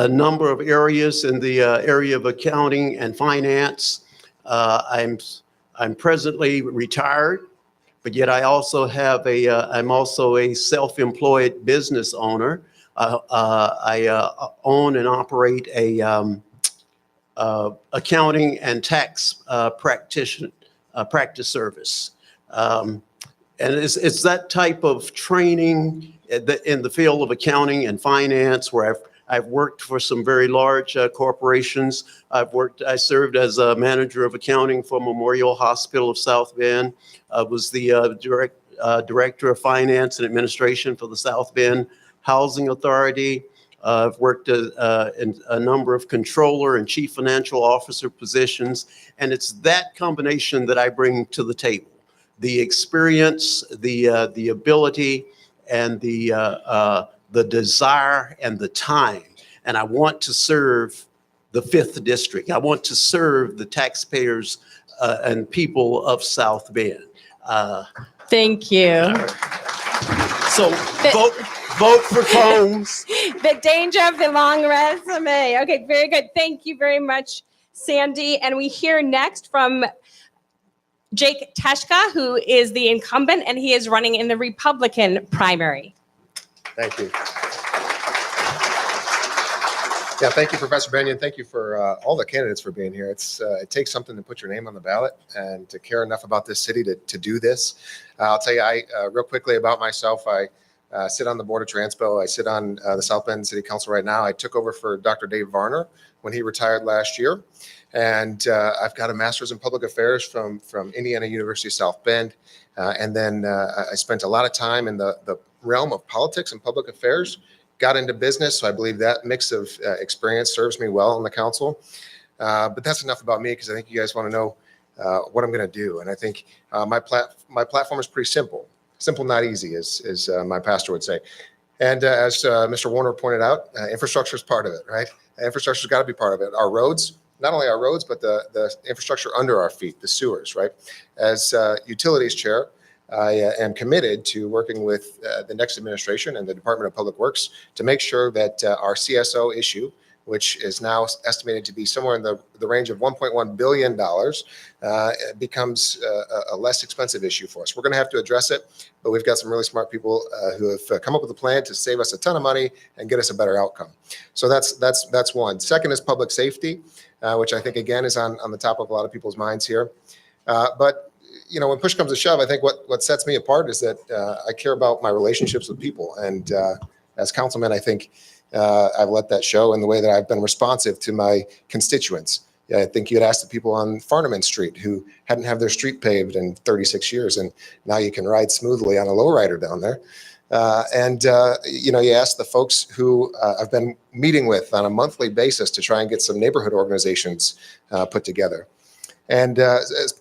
number of areas in the area of accounting and finance. I'm presently retired, but yet I also have I'm also a self-employed business owner. I own and operate a accounting and tax practice service. And it's that type of training in the field of accounting and finance where I've worked for some very large corporations. I served as a manager of accounting for Memorial Hospital of South Bend. I was the director of finance and administration for the South Bend Housing Authority. I've worked in a number of controller and chief financial officer positions. And it's that combination that I bring to the table. The experience, the ability, and the desire and the time. And I want to serve the 5th District. I want to serve the taxpayers and people of South Bend. Thank you. So vote for Combs. The danger of the long resume. Okay, very good. Thank you very much, Sandy. And we hear next from Jake Teshka, who is the incumbent, and he is running in the Republican primary. Thank you. Yeah, thank you, Professor Benyon. Thank you for all the candidates for being here. It takes something to put your name on the ballot and to care enough about this city to do this. I'll tell you, real quickly about myself, I sit on the board of Transpo. I sit on the South Bend City Council right now. I took over for Dr. Dave Varner when he retired last year. And I've got a master's in public affairs from Indiana University South Bend. And then I spent a lot of time in the realm of politics and public affairs, got into business. So I believe that mix of experience serves me well on the council. But that's enough about me because I think you guys want to know what I'm going to do. And I think my platform is pretty simple. Simple, not easy, as my pastor would say. And as Mr. Warner pointed out, infrastructure is part of it, right? Infrastructure's got to be part of it. Our roads, not only our roads, but the infrastructure under our feet, the sewers, right? As utilities chair, I am committed to working with the next administration and the Department of Public Works to make sure that our CSO issue, which is now estimated to be somewhere in the range of $1.1 billion, becomes a less expensive issue for us. We're going to have to address it, but we've got some really smart people who have come up with a plan to save us a ton of money and get us a better outcome. So that's one. Second is public safety, which I think, again, is on the top of a lot of people's minds here. But you know, when push comes to shove, I think what sets me apart is that I care about my relationships with people. And as councilman, I think I've let that show in the way that I've been responsive to my constituents. I think you had asked the people on Farnham Street who hadn't had their street paved in 36 years, and now you can ride smoothly on a lowrider down there. You know, you ask the folks who I've been meeting with on a monthly basis to try and get some neighborhood organizations put together. And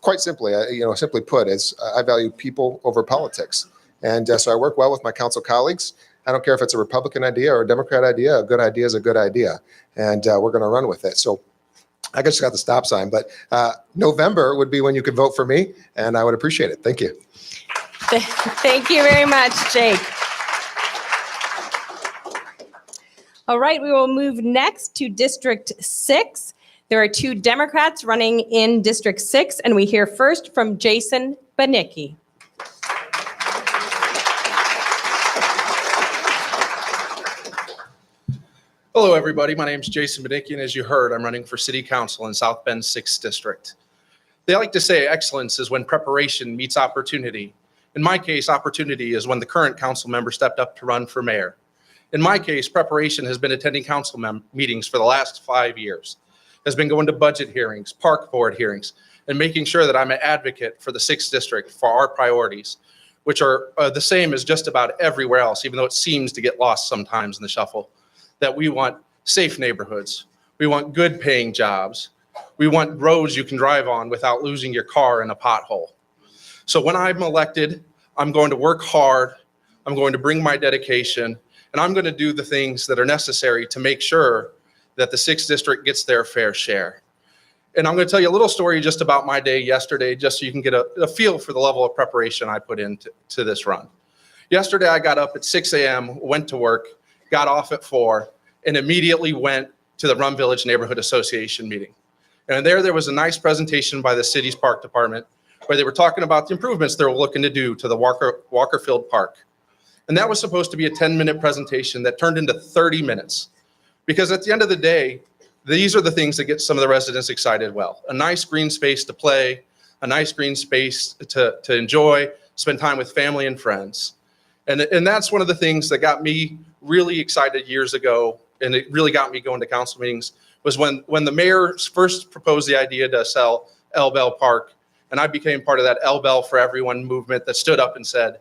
quite simply, simply put, is I value people over politics. And so I work well with my council colleagues. I don't care if it's a Republican idea or a Democrat idea. A good idea is a good idea. And we're going to run with it. So I just got the stop sign. But November would be when you could vote for me. And I would appreciate it. Thank you. Thank you very much, Jake. All right, we will move next to District 6. There are 2 Democrats running in District 6, and we hear first from Jason Banicki. Hello, everybody. My name is Jason Banicki, and as you heard, I'm running for City Council in South Bend 6th District. They like to say excellence is when preparation meets opportunity. In my case, opportunity is when the current council member stepped up to run for mayor. In my case, preparation has been attending council meetings for the last 5 years. Has been going to budget hearings, park board hearings, and making sure that I'm an advocate for the 6th District for our priorities, which are the same as just about everywhere else, even though it seems to get lost sometimes in the shuffle. That we want safe neighborhoods, we want good paying jobs, we want roads you can drive on without losing your car in a pothole. So when I'm elected, I'm going to work hard, I'm going to bring my dedication, and I'm going to do the things that are necessary to make sure that the 6th District gets their fair share. And I'm going to tell you a little story just about my day yesterday, just so you can get a feel for the level of preparation I put into this run. Yesterday, I got up at 6 a.m., went to work, got off at 4, and immediately went to the Rum Village Neighborhood Association meeting. And there was a nice presentation by the city's park department where they were talking about the improvements they're looking to do to the Walkerfield Park. And that was supposed to be a 10-minute presentation that turned into 30 minutes. Because at the end of the day, these are the things that get some of the residents excited well. A nice green space to play, a nice green space to enjoy, spend time with family and friends. And that's one of the things that got me really excited years ago, and it really got me going to council meetings, was when the mayor first proposed the idea to sell El Bell Park, and I became part of that El Bell for Everyone movement that stood up and said,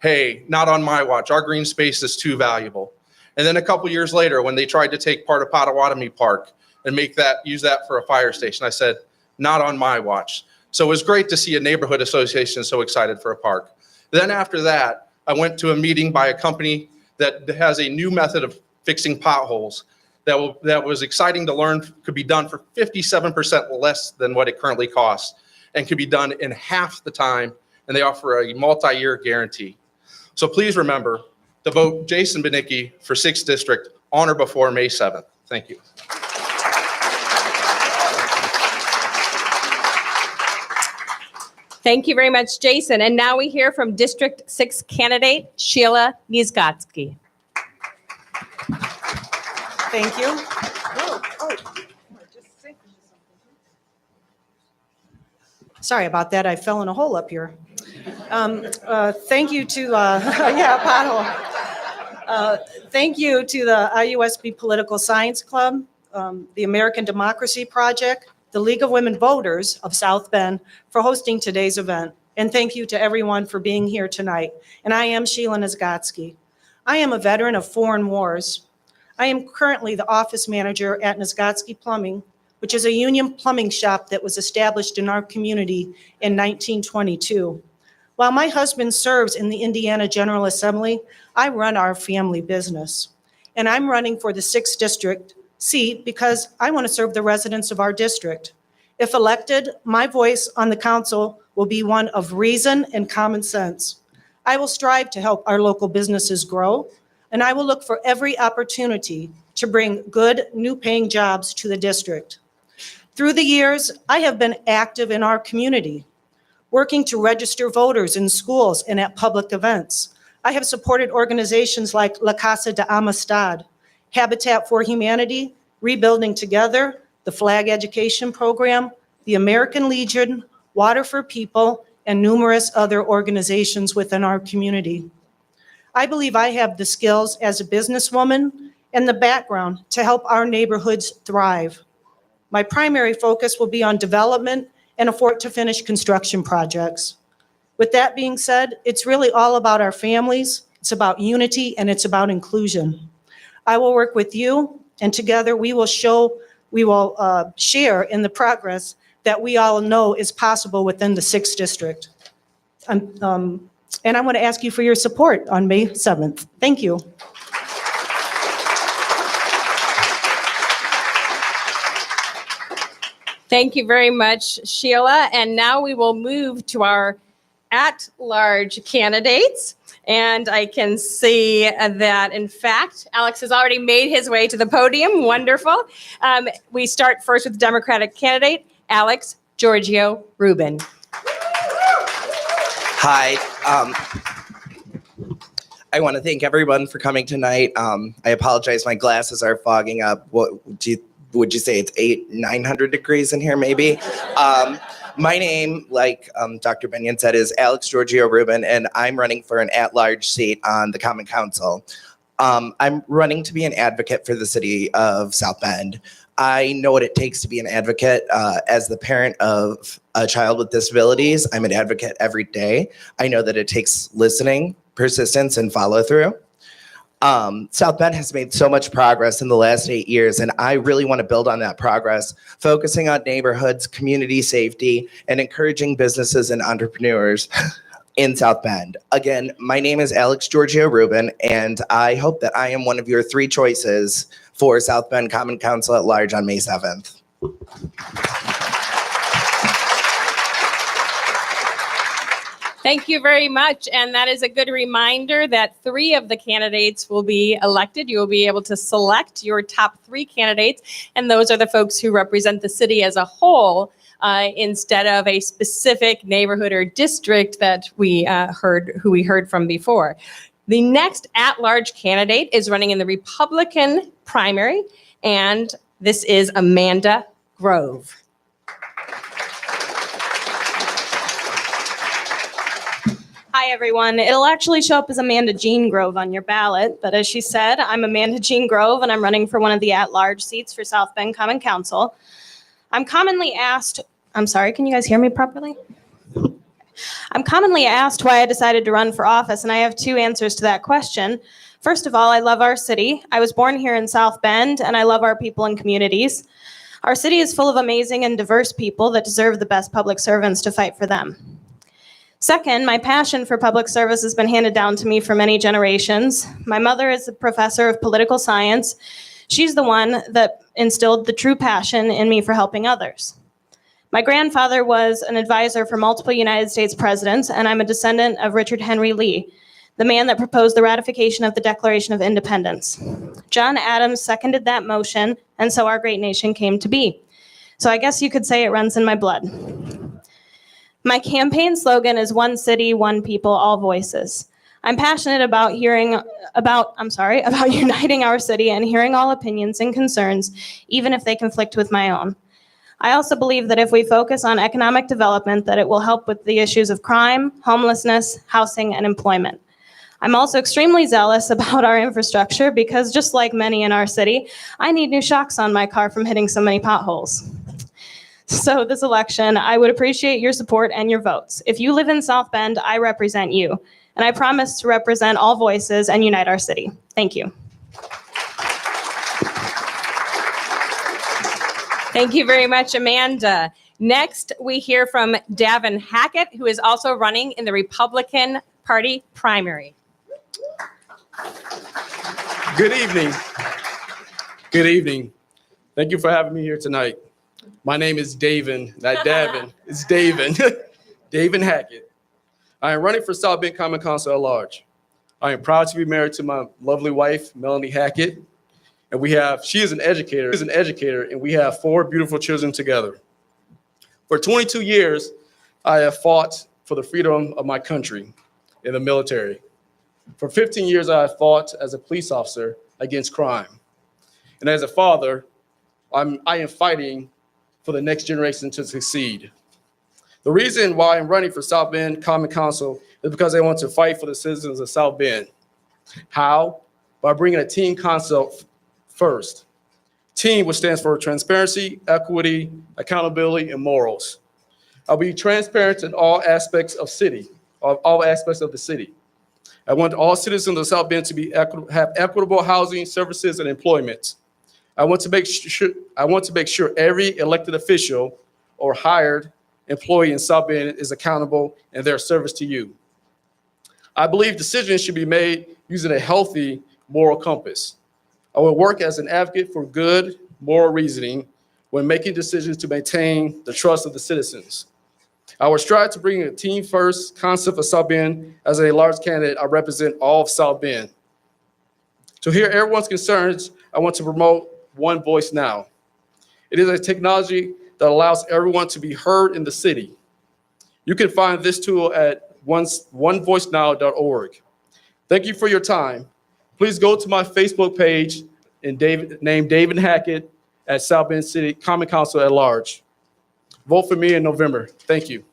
hey, not on my watch, our green space is too valuable. And then a couple years later, when they tried to take part of Potawatomi Park and use that for a fire station, I said, not on my watch. So it was great to see a neighborhood association so excited for a park. Then after that, I went to a meeting by a company that has a new method of fixing potholes that was exciting to learn could be done for 57% less than what it currently costs and could be done in half the time, and they offer a multi-year guarantee. So please remember to vote Jason Banicki for 6th District on or before May 7th. Thank you. Thank you very much, Jason. And now we hear from District 6 candidate Sheila Niezgotsky. Thank you. Sorry about that. I fell in a hole up here. Thank you to, thank you to the IUSB Political Science Club, the American Democracy Project, the League of Women Voters of South Bend for hosting today's event. And thank you to everyone for being here tonight. And I am Sheila Niezgotsky. I am a veteran of foreign wars. I am currently the office manager at Niezgotsky Plumbing, which is a union plumbing shop that was established in our community in 1922. While my husband serves in the Indiana General Assembly, I run our family business. And I'm running for the 6th district seat because I want to serve the residents of our district. If elected, my voice on the council will be one of reason and common sense. I will strive to help our local businesses grow, and I will look for every opportunity to bring good, new paying jobs to the district. Through the years, I have been active in our community, working to register voters in schools and at public events. I have supported organizations like La Casa de Amistad, Habitat for Humanity, Rebuilding Together, the Flag Education Program, the American Legion, Water for People, and numerous other organizations within our community. I believe I have the skills as a businesswoman and the background to help our neighborhoods thrive. My primary focus will be on development and afford to finish construction projects. With that being said, it's really all about our families, it's about unity, and it's about inclusion. I will work with you, and together we will share in the progress that we all know is possible within the 6th district. And I want to ask you for your support on May 7th. Thank you. Thank you very much, Sheila. And now we will move to our at-large candidates. And I can see that, in fact, Alex has already made his way to the podium. Wonderful. We start first with the Democratic candidate, Alex Giorgio Rubin. Hi. I want to thank everyone for coming tonight. I apologize, my glasses are fogging up. Would you say it's 900 degrees in here maybe? My name, like Dr. Benyon said, is Alex Giorgio Rubin, and I'm running for an at-large seat on the Common Council. I'm running to be an advocate for the city of South Bend. I know what it takes to be an advocate. As the parent of a child with disabilities, I'm an advocate every day. I know that it takes listening, persistence, and follow-through. South Bend has made so much progress in the last 8 years, and I really want to build on that progress, focusing on neighborhoods, community safety, and encouraging businesses and entrepreneurs in South Bend. Again, my name is Alex Giorgio Rubin, and I hope that I am one of your 3 choices for South Bend Common Council at large on May 7th. Thank you very much. And that is a good reminder that 3 of the candidates will be elected. You will be able to select your top 3 candidates, and those are the folks who represent the city as a whole instead of a specific neighborhood or district that we heard from before. The next at-large candidate is running in the Republican primary, and this is Amanda Grove. Hi, everyone. It'll actually show up as Amanda Jean Grove on your ballot, but as she said, I'm Amanda Jean Grove, and I'm running for one of the at-large seats for South Bend Common Council. I'm commonly asked, I'm sorry, can you guys hear me properly? I'm commonly asked why I decided to run for office, and I have 2 answers to that question. First of all, I love our city. I was born here in South Bend, and I love our people and communities. Our city is full of amazing and diverse people that deserve the best public servants to fight for them. Second, my passion for public service has been handed down to me for many generations. My mother is a professor of political science. She's the one that instilled the true passion in me for helping others. My grandfather was an advisor for multiple United States presidents, and I'm a descendant of Richard Henry Lee, the man that proposed the ratification of the Declaration of Independence. John Adams seconded that motion, and so our great nation came to be. So I guess you could say it runs in my blood. My campaign slogan is one city, one people, all voices. I'm passionate about uniting our city and hearing all opinions and concerns, even if they conflict with my own. I also believe that if we focus on economic development, that it will help with the issues of crime, homelessness, housing, and employment. I'm also extremely zealous about our infrastructure because just like many in our city, I need new shocks on my car from hitting so many potholes. So this election, I would appreciate your support and your votes. If you live in South Bend, I represent you, and I promise to represent all voices and unite our city. Thank you. Thank you very much, Amanda. Next, we hear from Davin Hackett, who is also running in the Republican Party primary. Good evening. Good evening. Thank you for having me here tonight. My name is Davin, not Davin. It's Davin. Davin Hackett. I am running for South Bend Common Council at large. I am proud to be married to my lovely wife, Melanie Hackett. And she is an educator, and we have 4 beautiful children together. For 22 years, I have fought for the freedom of my country in the military. For 15 years, I have fought as a police officer against crime. And as a father, I am fighting for the next generation to succeed. The reason why I'm running for South Bend Common Council is because I want to fight for the citizens of South Bend. How? By bringing a team concept first. Team, which stands for transparency, equity, accountability, and morals. I'll be transparent in all aspects of the city. I want all citizens of South Bend to have equitable housing, services, and employment. I want to make sure every elected official or hired employee in South Bend is accountable in their service to you. I believe decisions should be made using a healthy moral compass. I will work as an advocate for good moral reasoning when making decisions to maintain the trust of the citizens. I will strive to bring a team-first concept of South Bend. As a large candidate, I represent all of South Bend. To hear everyone's concerns, I want to promote One Voice Now. It is a technology that allows everyone to be heard in the city. You can find this tool at onevoicenow.org. Thank you for your time. Please go to my Facebook page and name David Hackett at South Bend City Common Council at large. Vote for me in November. Thank you.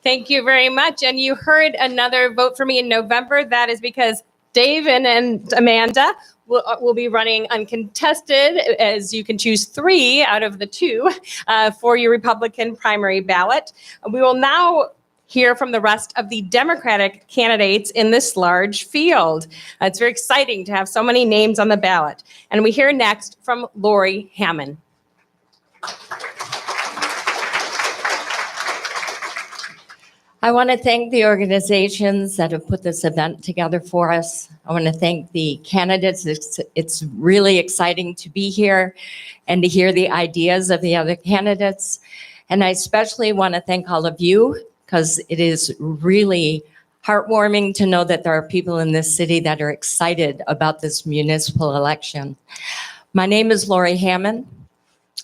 Thank you very much. And you heard another vote for me in November. That is because David and Amanda will be running uncontested, as you can choose 3 out of the 2 for your Republican primary ballot. We will now hear from the rest of the Democratic candidates in this large field. It's very exciting to have so many names on the ballot. And we hear next from Lori Hammond. I want to thank the organizations that have put this event together for us. I want to thank the candidates. It's really exciting to be here and to hear the ideas of the other candidates. And I especially want to thank all of you, because it is really heartwarming to know that there are people in this city that are excited about this municipal election. My name is Lori Hammond.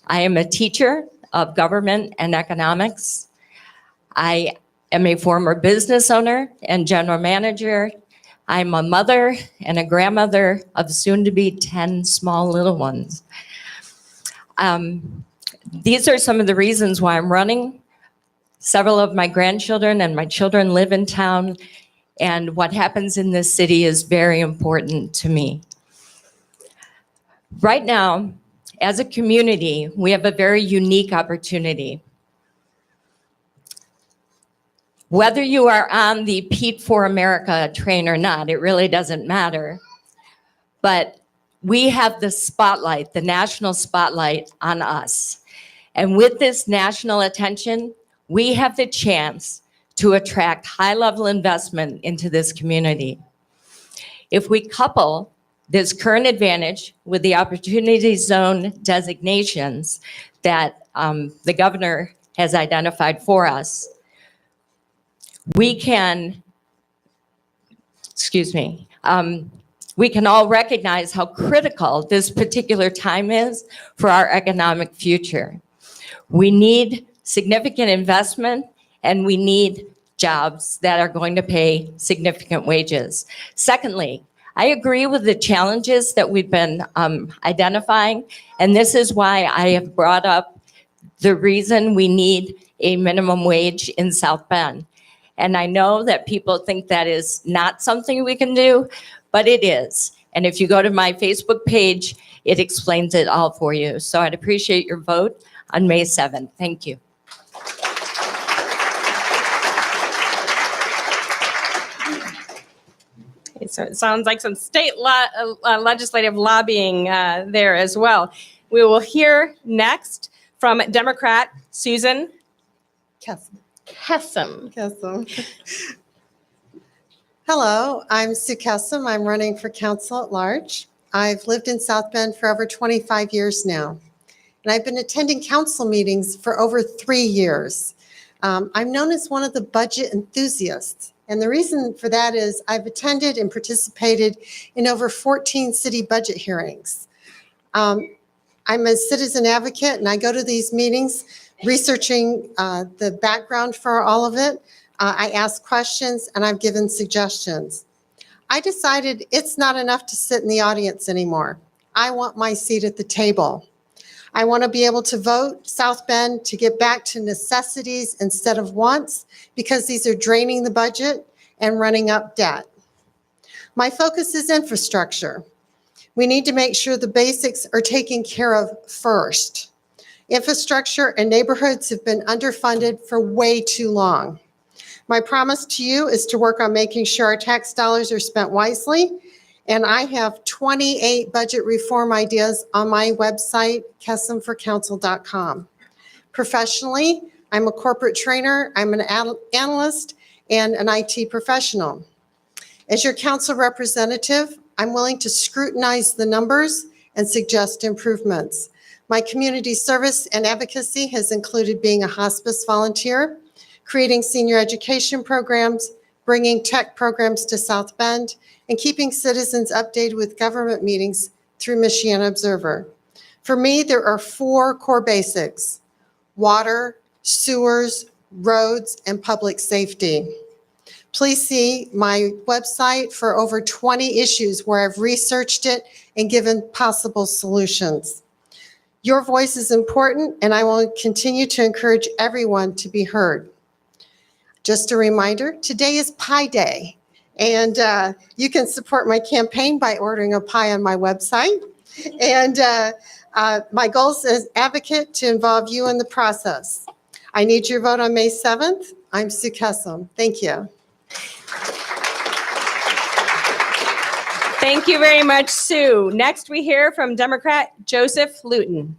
I am a teacher of government and economics. I am a former business owner and general manager. I'm a mother and a grandmother of soon to be 10 small little ones. These are some of the reasons why I'm running. Several of my grandchildren and my children live in town, and what happens in this city is very important to me. Right now, as a community, we have a very unique opportunity. Whether you are on the Pete for America train or not, it really doesn't matter. But we have the spotlight, the national spotlight on us. And with this national attention, we have the chance to attract high-level investment into this community. If we couple this current advantage with the opportunity zone designations that the governor has identified for us, we can all recognize how critical this particular time is for our economic future. We need significant investment, and we need jobs that are going to pay significant wages. Secondly, I agree with the challenges that we've been identifying, and this is why I have brought up the reason we need a minimum wage in South Bend. And I know that people think that is not something we can do, but it is. And if you go to my Facebook page, it explains it all for you. So I'd appreciate your vote on May 7th. Thank you. So it sounds like some state legislative lobbying there as well. We will hear next from Democrat Susan Kessam. Hello, I'm Sue Kessam. I'm running for council at large. I've lived in South Bend for over 25 years now, and I've been attending council meetings for over 3 years. I'm known as one of the budget enthusiasts, and the reason for that is I've attended and participated in over 14 city budget hearings. I'm a citizen advocate, and I go to these meetings researching the background for all of it. I ask questions, and I've given suggestions. I decided it's not enough to sit in the audience anymore. I want my seat at the table. I want to be able to vote South Bend to get back to necessities instead of wants, because these are draining the budget and running up debt. My focus is infrastructure. We need to make sure the basics are taken care of first. Infrastructure and neighborhoods have been underfunded for way too long. My promise to you is to work on making sure our tax dollars are spent wisely, and I have 28 budget reform ideas on my website, kessamforcouncil.com. Professionally, I'm a corporate trainer, I'm an analyst, and an IT professional. As your council representative, I'm willing to scrutinize the numbers and suggest improvements. My community service and advocacy has included being a hospice volunteer, creating senior education programs, bringing tech programs to South Bend, and keeping citizens updated with government meetings through Michiana Observer. For me, there are 4 core basics: water, sewers, roads, and public safety. Please see my website for over 20 issues where I've researched it and given possible solutions. Your voice is important, and I will continue to encourage everyone to be heard. Just a reminder, today is Pie Day, and you can support my campaign by ordering a pie on my website. And my goal is as advocate to involve you in the process. I need your vote on May 7th. I'm Sue Kessam. Thank you. Thank you very much, Sue. Next, we hear from Democrat Joseph Luton.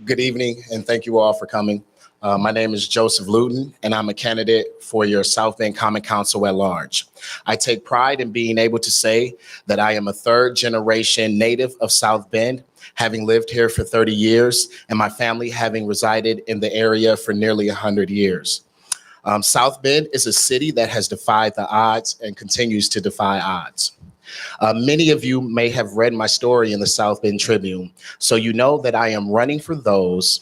Good evening, and thank you all for coming. My name is Joseph Luton, and I'm a candidate for your South Bend Common Council at large. I take pride in being able to say that I am a 3rd-generation native of South Bend, having lived here for 30 years, and my family having resided in the area for nearly 100 years. South Bend is a city that has defied the odds and continues to defy odds. Many of you may have read my story in the South Bend Tribune, so you know that I am running for those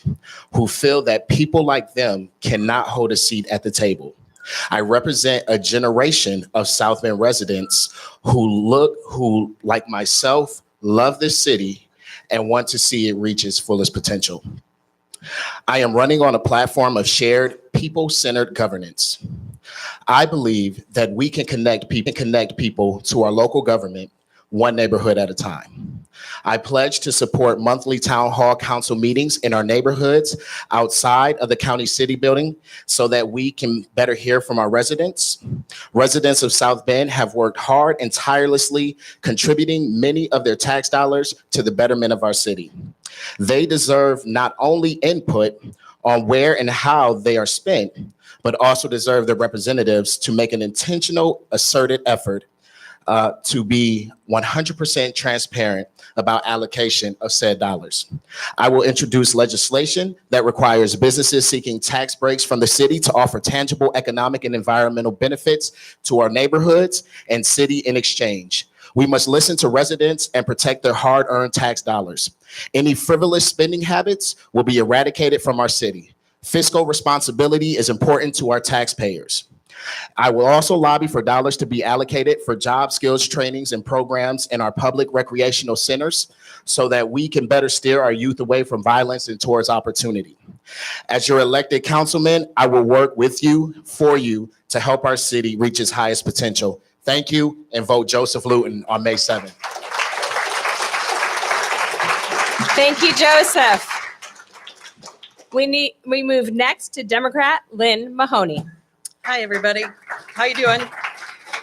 who feel that people like them cannot hold a seat at the table. I represent a generation of South Bend residents who, like myself, love this city and want to see it reach its fullest potential. I am running on a platform of shared people-centered governance. I believe that we can connect people to our local government, one neighborhood at a time. I pledge to support monthly town hall council meetings in our neighborhoods outside of the county city building so that we can better hear from our residents. Residents of South Bend have worked hard and tirelessly, contributing many of their tax dollars to the betterment of our city. They deserve not only input on where and how they are spent, but also deserve their representatives to make an intentional, asserted effort to be 100% transparent about allocation of said dollars. I will introduce legislation that requires businesses seeking tax breaks from the city to offer tangible economic and environmental benefits to our neighborhoods and city in exchange. We must listen to residents and protect their hard-earned tax dollars. Any frivolous spending habits will be eradicated from our city. Fiscal responsibility is important to our taxpayers. I will also lobby for dollars to be allocated for job skills trainings and programs in our public recreational centers so that we can better steer our youth away from violence and towards opportunity. As your elected councilman, I will work with you, for you, to help our city reach its highest potential. Thank you, and vote Joseph Luton on May 7th. Thank you, Joseph. We move next to Democrat Lynn Mahoney. Hi, everybody. How you doing?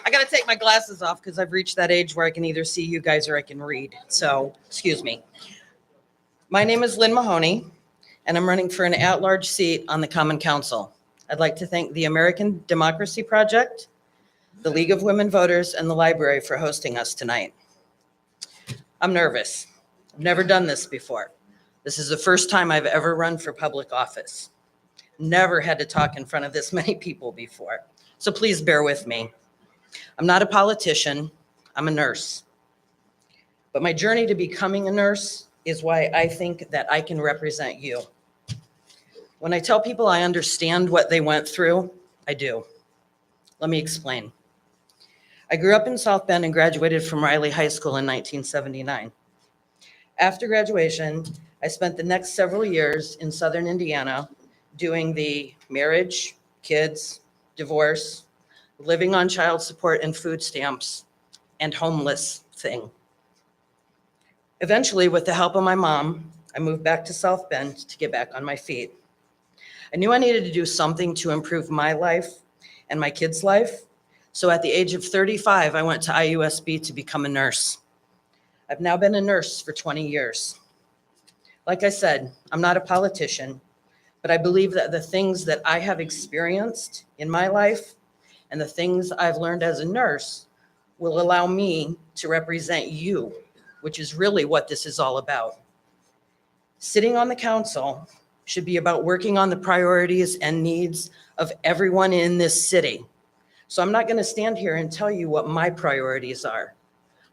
I got to take my glasses off because I've reached that age where I can either see you guys or I can read. So, excuse me. My name is Lynn Mahoney, and I'm running for an at-large seat on the Common Council. I'd like to thank the American Democracy Project, the League of Women Voters, and the library for hosting us tonight. I'm nervous. I've never done this before. This is the first time I've ever run for public office. Never had to talk in front of this many people before. So please bear with me. I'm not a politician, I'm a nurse. But my journey to becoming a nurse is why I think that I can represent you. When I tell people I understand what they went through, I do. Let me explain. I grew up in South Bend and graduated from Riley High School in 1979. After graduation, I spent the next several years in Southern Indiana doing the marriage, kids, divorce, living on child support and food stamps, and homeless thing. Eventually, with the help of my mom, I moved back to South Bend to get back on my feet. I knew I needed to do something to improve my life and my kids' life. So at the age of 35, I went to IUSB to become a nurse. I've now been a nurse for 20 years. Like I said, I'm not a politician, but I believe that the things that I have experienced in my life and the things I've learned as a nurse will allow me to represent you, which is really what this is all about. Sitting on the council should be about working on the priorities and needs of everyone in this city. So I'm not going to stand here and tell you what my priorities are.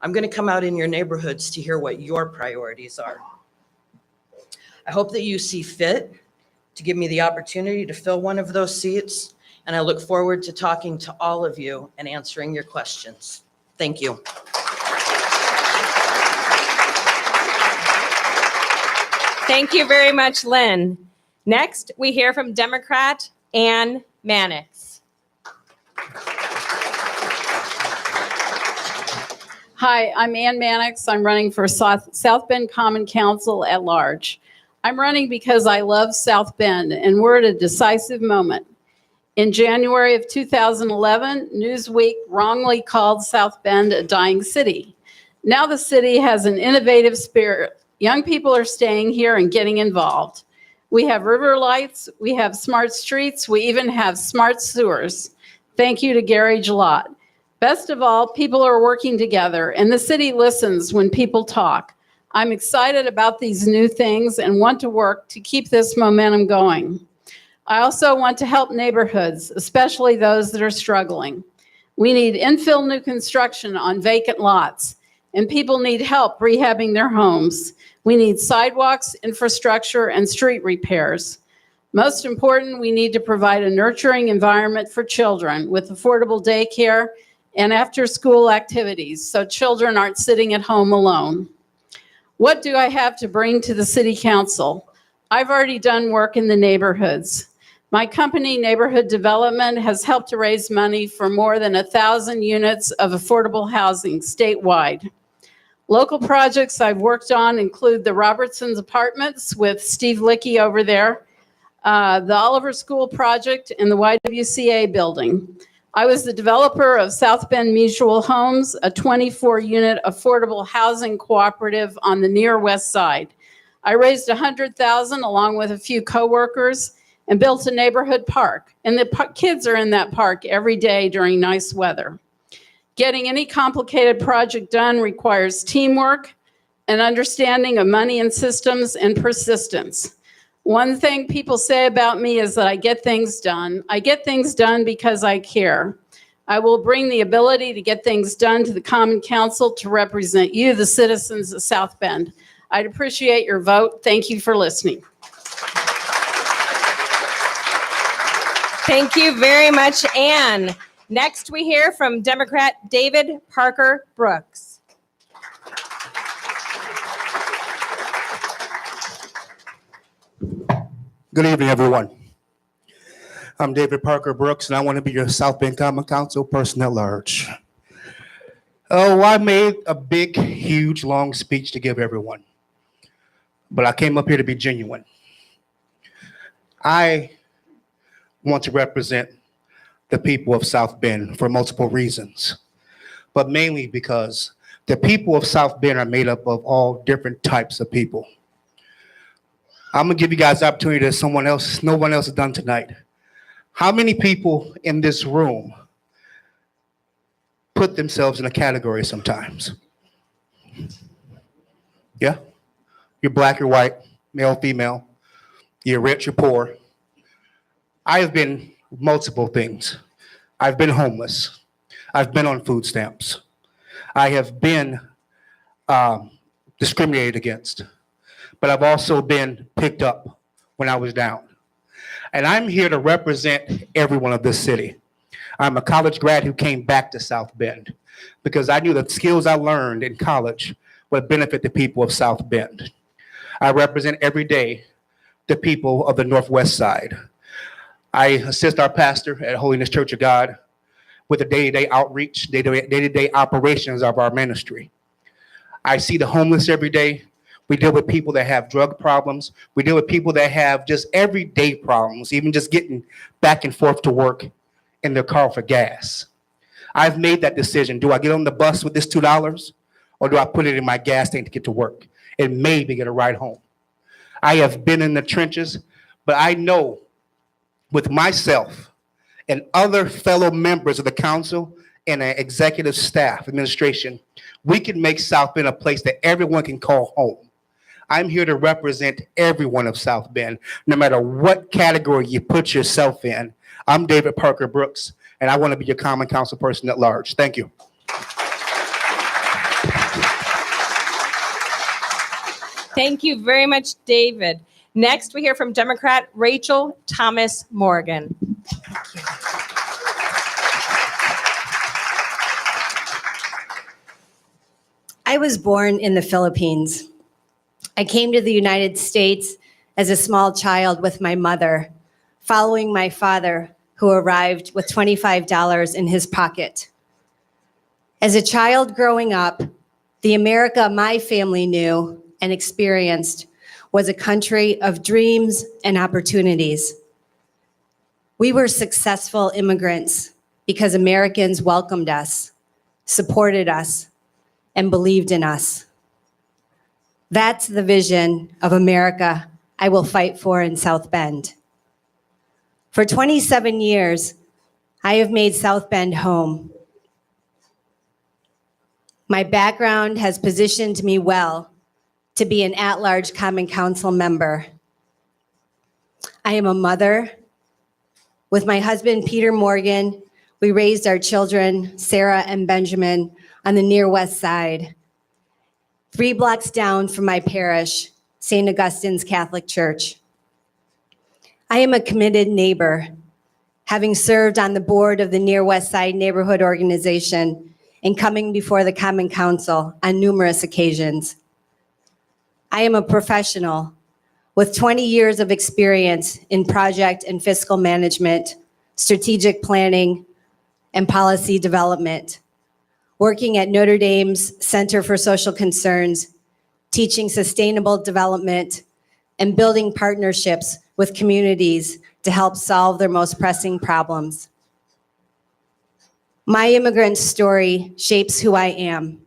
I'm going to come out in your neighborhoods to hear what your priorities are. I hope that you see fit to give me the opportunity to fill one of those seats, and I look forward to talking to all of you and answering your questions. Thank you. Thank you very much, Lynn. Next, we hear from Democrat Ann Mannix. Hi, I'm Ann Mannix. I'm running for South Bend Common Council at large. I'm running because I love South Bend, and we're at a decisive moment. In January of 2011, Newsweek wrongly called South Bend a dying city. Now the city has an innovative spirit. Young people are staying here and getting involved. We have river lights, we have smart streets, we even have smart sewers. Thank you to Gary Gillott. Best of all, people are working together, and the city listens when people talk. I'm excited about these new things and want to work to keep this momentum going. I also want to help neighborhoods, especially those that are struggling. We need infill new construction on vacant lots, and people need help rehabbing their homes. We need sidewalks, infrastructure, and street repairs. Most important, we need to provide a nurturing environment for children with affordable daycare and after-school activities so children aren't sitting at home alone. What do I have to bring to the city council? I've already done work in the neighborhoods. My company, Neighborhood Development, has helped to raise money for more than 1,000 units of affordable housing statewide. Local projects I've worked on include the Robertson's Apartments with Steve Lickey over there, the Oliver School Project, and the YWCA building. I was the developer of South Bend Mutual Homes, a 24-unit affordable housing cooperative on the near west side. I raised $100,000 along with a few coworkers and built a neighborhood park. And the kids are in that park every day during nice weather. Getting any complicated project done requires teamwork, an understanding of money and systems, and persistence. One thing people say about me is that I get things done. I get things done because I care. I will bring the ability to get things done to the Common Council to represent you, the citizens of South Bend. I'd appreciate your vote. Thank you for listening. Thank you very much, Ann. Next, we hear from Democrat David Parker Brooks. Good evening, everyone. I'm David Parker Brooks, and I want to be your South Bend Common Council person at large. Oh, I made a big, huge, long speech to give everyone, but I came up here to be genuine. I want to represent the people of South Bend for multiple reasons, but mainly because the people of South Bend are made up of all different types of people. I'm gonna give you guys the opportunity that no one else has done tonight. How many people in this room put themselves in a category sometimes? Yeah? You're black, you're white, male, female, you're rich, you're poor. I have been multiple things. I've been homeless. I've been on food stamps. I have been discriminated against, but I've also been picked up when I was down. And I'm here to represent everyone of this city. I'm a college grad who came back to South Bend because I knew the skills I learned in college would benefit the people of South Bend. I represent every day the people of the Northwest Side. I assist our pastor at Holiness Church of God with the day-to-day outreach, day-to-day operations of our ministry. I see the homeless every day. We deal with people that have drug problems. We deal with people that have just everyday problems, even just getting back and forth to work in their car for gas. I've made that decision. Do I get on the bus with this $2 or do I put it in my gas tank to get to work and maybe get a ride home? I have been in the trenches, but I know with myself and other fellow members of the council and an executive staff, administration, we can make South Bend a place that everyone can call home. I'm here to represent everyone of South Bend, no matter what category you put yourself in. I'm David Parker Brooks, and I want to be your common council person at large. Thank you. Thank you very much, David. Next, we hear from Democrat Rachel Thomas Morgan. I was born in the Philippines. I came to the United States as a small child with my mother, following my father, who arrived with $25 in his pocket. As a child growing up, the America my family knew and experienced was a country of dreams and opportunities. We were successful immigrants because Americans welcomed us, supported us, and believed in us. That's the vision of America I will fight for in South Bend. For 27 years, I have made South Bend home. My background has positioned me well to be an at-large Common Council member. I am a mother. With my husband, Peter Morgan, we raised our children, Sarah and Benjamin, on the near west side, 3 blocks down from my parish, St. Augustine's Catholic Church. I am a committed neighbor, having served on the board of the Near West Side Neighborhood Organization and coming before the Common Council on numerous occasions. I am a professional with 20 years of experience in project and fiscal management, strategic planning, and policy development, working at Notre Dame's Center for Social Concerns, teaching sustainable development, and building partnerships with communities to help solve their most pressing problems. My immigrant story shapes who I am.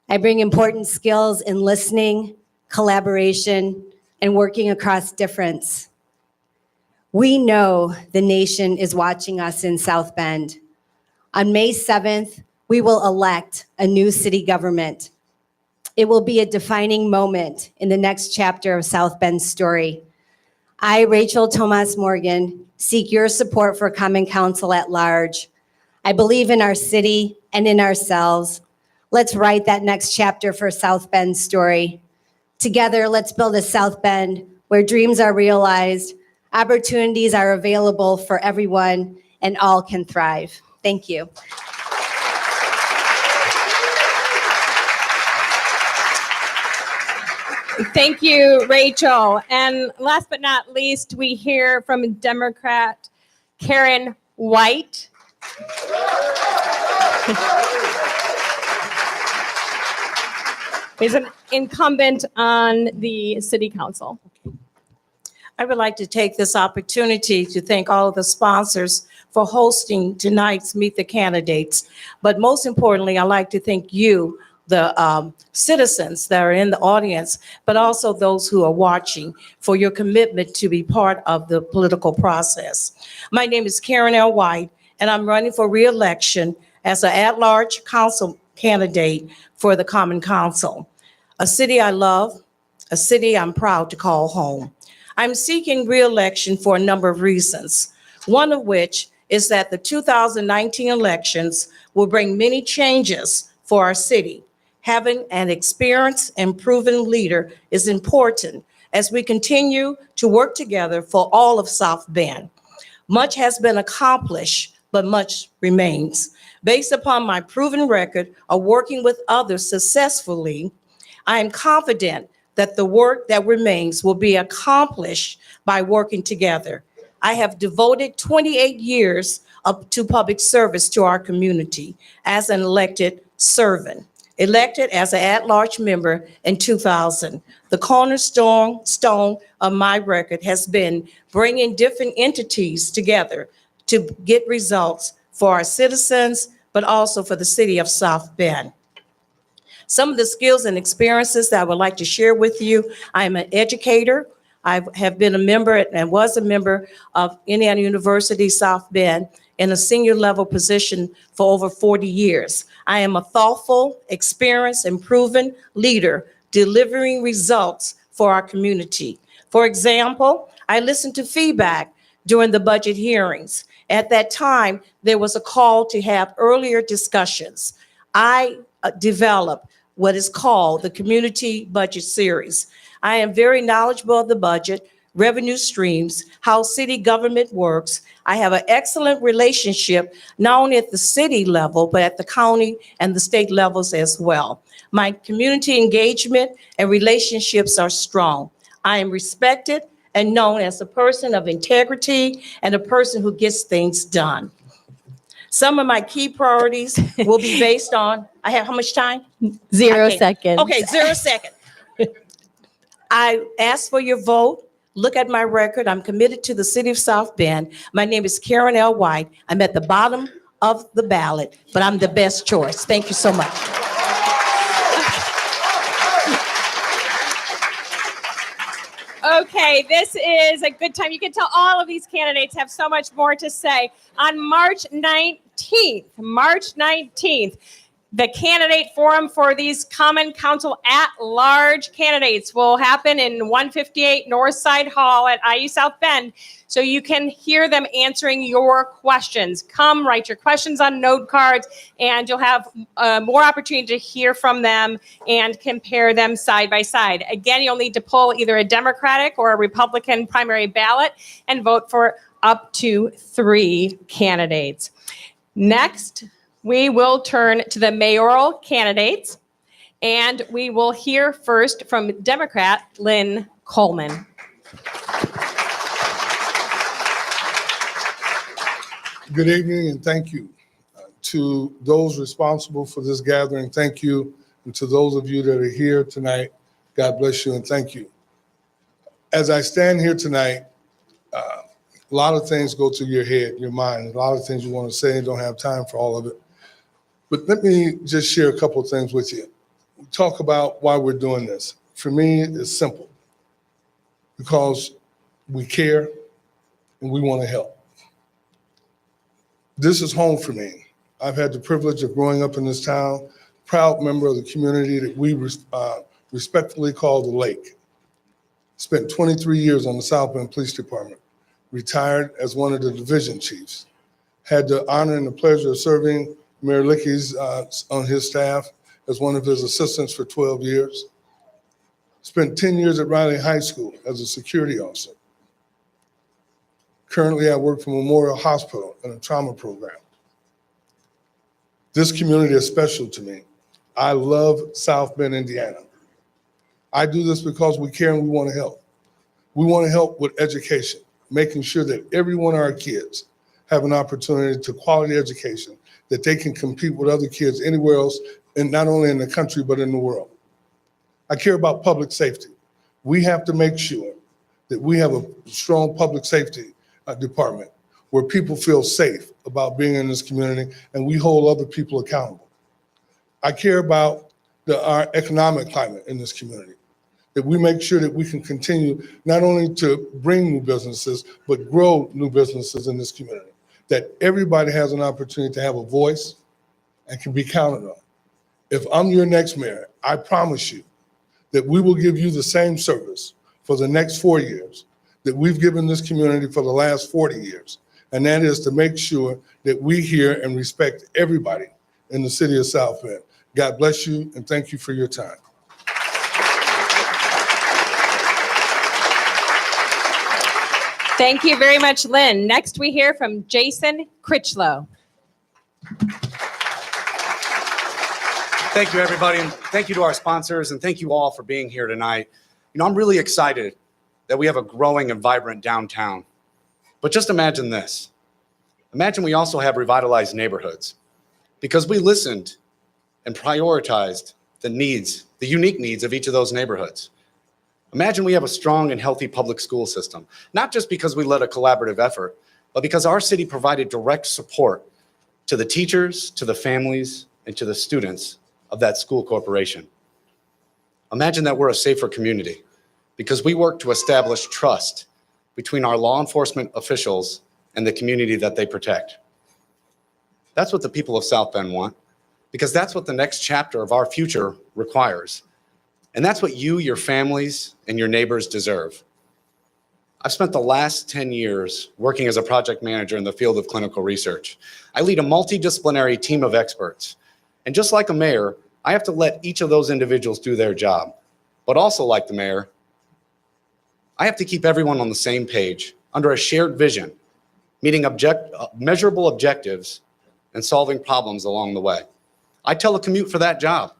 I bring important skills in listening, collaboration, and working across difference. We know the nation is watching us in South Bend. On May 7th, we will elect a new city government. It will be a defining moment in the next chapter of South Bend's story. I, Rachel Thomas Morgan, seek your support for Common Council at large. I believe in our city and in ourselves. Let's write that next chapter for South Bend's story. Together, let's build a South Bend where dreams are realized, opportunities are available for everyone, and all can thrive. Thank you. Thank you, Rachel. And last but not least, we hear from Democrat Karen White. He's an incumbent on the city council. I would like to take this opportunity to thank all of the sponsors for hosting tonight's Meet the Candidates. But most importantly, I'd like to thank you, the citizens that are in the audience, but also those who are watching, for your commitment to be part of the political process. My name is Karen L. White, and I'm running for re-election as an at-large council candidate for the Common Council, a city I love, a city I'm proud to call home. I'm seeking re-election for a number of reasons, one of which is that the 2019 elections will bring many changes for our city. Having an experienced and proven leader is important as we continue to work together for all of South Bend. Much has been accomplished, but much remains. Based upon my proven record of working with others successfully, I am confident that the work that remains will be accomplished by working together. I have devoted 28 years to public service to our community as an elected servant. Elected as an at-large member in 2000. The cornerstone of my record has been bringing different entities together to get results for our citizens, but also for the city of South Bend. Some of the skills and experiences that I would like to share with you: I am an educator. I have been a member and was a member of Indiana University South Bend in a senior level position for over 40 years. I am a thoughtful, experienced, and proven leader delivering results for our community. For example, I listened to feedback during the budget hearings. At that time, there was a call to have earlier discussions. I developed what is called the Community Budget Series. I am very knowledgeable of the budget, revenue streams, how city government works. I have an excellent relationship, not only at the city level, but at the county and the state levels as well. My community engagement and relationships are strong. I am respected and known as a person of integrity and a person who gets things done. Some of my key priorities will be based on, I have how much time? 0 Okay. seconds. Okay, 0 second. I ask for your vote. Look at my record. I'm committed to the city of South Bend. My name is Karen L. White. I'm at the bottom of the ballot, but I'm the best choice. Thank you so much. Okay, this is a good time. You can tell all of these candidates have so much more to say. On March 19th, the candidate forum for these Common Council at-large candidates will happen in 158 Northside Hall at IU South Bend, so you can hear them answering your questions. Come write your questions on note cards, and you'll have more opportunity to hear from them and compare them side by side. Again, you'll need to pull either a Democratic or a Republican primary ballot and vote for up to 3 candidates. Next, we will turn to the mayoral candidates, and we will hear first from Democrat Lynn Coleman. Good evening and thank you. To those responsible for this gathering, thank you. And to those of you that are here tonight, God bless you and thank you. As I stand here tonight, a lot of things go through your head, your mind, a lot of things you want to say and don't have time for all of it. But let me just share a couple of things with you. We talk about why we're doing this. For me, it's simple. Because we care and we want to help. This is home for me. I've had the privilege of growing up in this town, proud member of the community that we respectfully call the Lake. Spent 23 years on the South Bend Police Department, retired as one of the division chiefs. Had the honor and the pleasure of serving Mayor Licky's on his staff as one of his assistants for 12 years. Spent 10 years at Riley High School as a security officer. Currently, I work for Memorial Hospital in a trauma program. This community is special to me. I love South Bend, Indiana. I do this because we care and we want to help. We want to help with education, making sure that every one of our kids have an opportunity to quality education, that they can compete with other kids anywhere else, and not only in the country, but in the world. I care about public safety. We have to make sure that we have a strong public safety department where people feel safe about being in this community and we hold other people accountable. I care about our economic climate in this community, that we make sure that we can continue not only to bring new businesses, but grow new businesses in this community, that everybody has an opportunity to have a voice and can be counted on. If I'm your next mayor, I promise you that we will give you the same service for the next 4 years that we've given this community for the last 40 years. And that is to make sure that we hear and respect everybody in the city of South Bend. God bless you and thank you for your time. Thank you very much, Lynn. Next, we hear from Jason Critchlow. Thank you, everybody, and thank you to our sponsors, and thank you all for being here tonight. You know, I'm really excited that we have a growing and vibrant downtown. But just imagine this. Imagine we also have revitalized neighborhoods, because we listened and prioritized the needs, the unique needs of each of those neighborhoods. Imagine we have a strong and healthy public school system, not just because we led a collaborative effort, but because our city provided direct support to the teachers, to the families, and to the students of that school corporation. Imagine that we're a safer community because we work to establish trust between our law enforcement officials and the community that they protect. That's what the people of South Bend want, because that's what the next chapter of our future requires. And that's what you, your families, and your neighbors deserve. I've spent the last 10 years working as a project manager in the field of clinical research. I lead a multidisciplinary team of experts. And just like a mayor, I have to let each of those individuals do their job. But also like the mayor, I have to keep everyone on the same page under a shared vision, meeting measurable objectives and solving problems along the way. I telecommute for that job.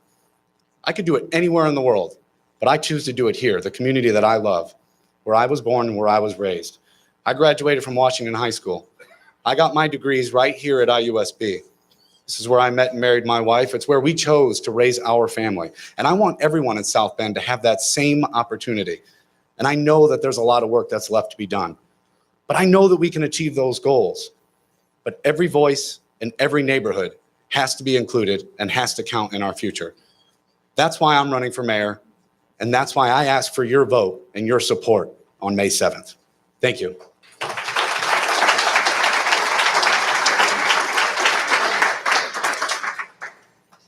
I could do it anywhere in the world, but I choose to do it here, the community that I love, where I was born and where I was raised. I graduated from Washington High School. I got my degrees right here at IUSB. This is where I met and married my wife. It's where we chose to raise our family. And I want everyone in South Bend to have that same opportunity. And I know that there's a lot of work that's left to be done, but I know that we can achieve those goals. But every voice in every neighborhood has to be included and has to count in our future. That's why I'm running for mayor, and that's why I ask for your vote and your support on May 7th. Thank you.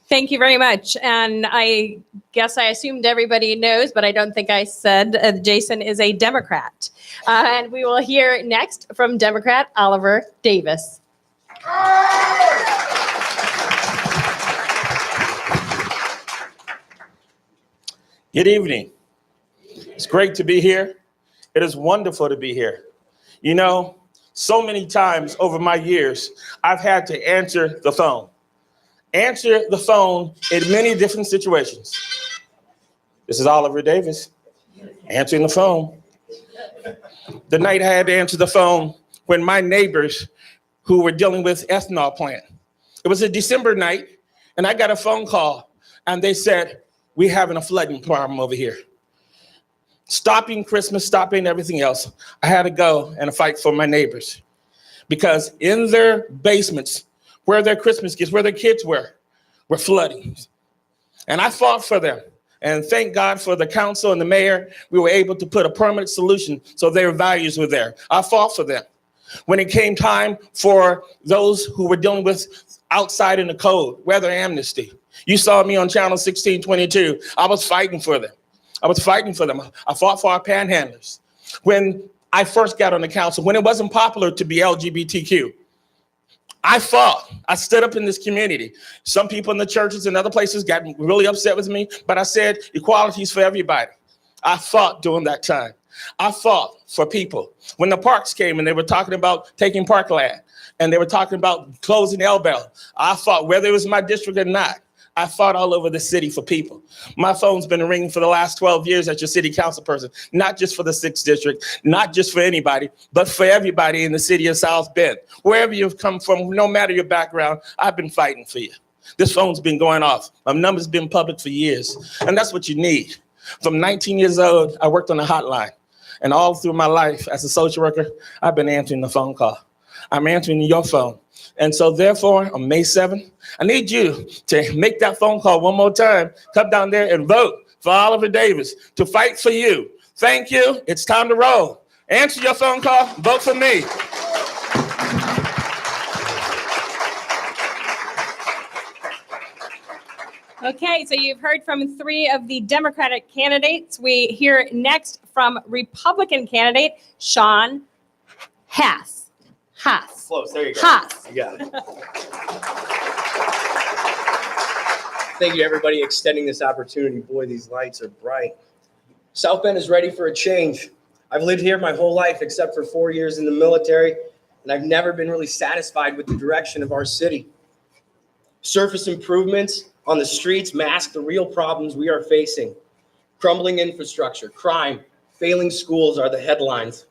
Thank you very much. And I guess I assumed everybody knows, but I don't think I said Jason is a Democrat. And we will hear next from Democrat Oliver Davis. Good evening. It's great to be here. It is wonderful to be here. You know, so many times over my years, I've had to answer the phone. Answer the phone in many different situations. This is Oliver Davis, answering the phone. The night I had to answer the phone when my neighbors who were dealing with ethanol plant. It was a December night, and I got a phone call, and they said, we're having a flooding problem over here. Stopping Christmas, stopping everything else. I had to go and fight for my neighbors because in their basements, where their Christmas gifts, where their kids were flooding. And I fought for them. And thank God for the council and the mayor, we were able to put a permanent solution so their values were there. I fought for them. When it came time for those who were dealing with outside in the code, weather amnesty. You saw me on channel 1622. I was fighting for them. I fought for our panhandlers. When I first got on the council, when it wasn't popular to be LGBTQ, I fought. I stood up in this community. Some people in the churches and other places got really upset with me, but I said equality is for everybody. I fought during that time. I fought for people. When the parks came and they were talking about taking parkland and they were talking about closing L Bell, I fought, whether it was my district or not. I fought all over the city for people. My phone's been ringing for the last 12 years as your city council person, not just for the 6th district, not just for anybody, but for everybody in the city of South Bend. Wherever you've come from, no matter your background, I've been fighting for you. This phone's been going off. My number's been public for years, and that's what you need. From 19 years old, I worked on the hotline. And all through my life as a social worker, I've been answering the phone call. I'm answering your phone. And so therefore, on May 7th, I need you to make that phone call one more time. Come down there and vote for Oliver Davis to fight for you. Thank you. It's time to roll. Answer your phone call. Vote for me. Okay, so you've heard from 3 of the Democratic candidates. We hear next from Republican candidate Sean Haas. Haas. Close, there you go. Haas. You got it. Thank you, everybody, extending this opportunity. Boy, these lights are bright. South Bend is ready for a change. I've lived here my whole life except for 4 years in the military, and I've never been really satisfied with the direction of our city. Surface improvements on the streets mask the real problems we are facing. Crumbling infrastructure, crime, failing schools are the headlines.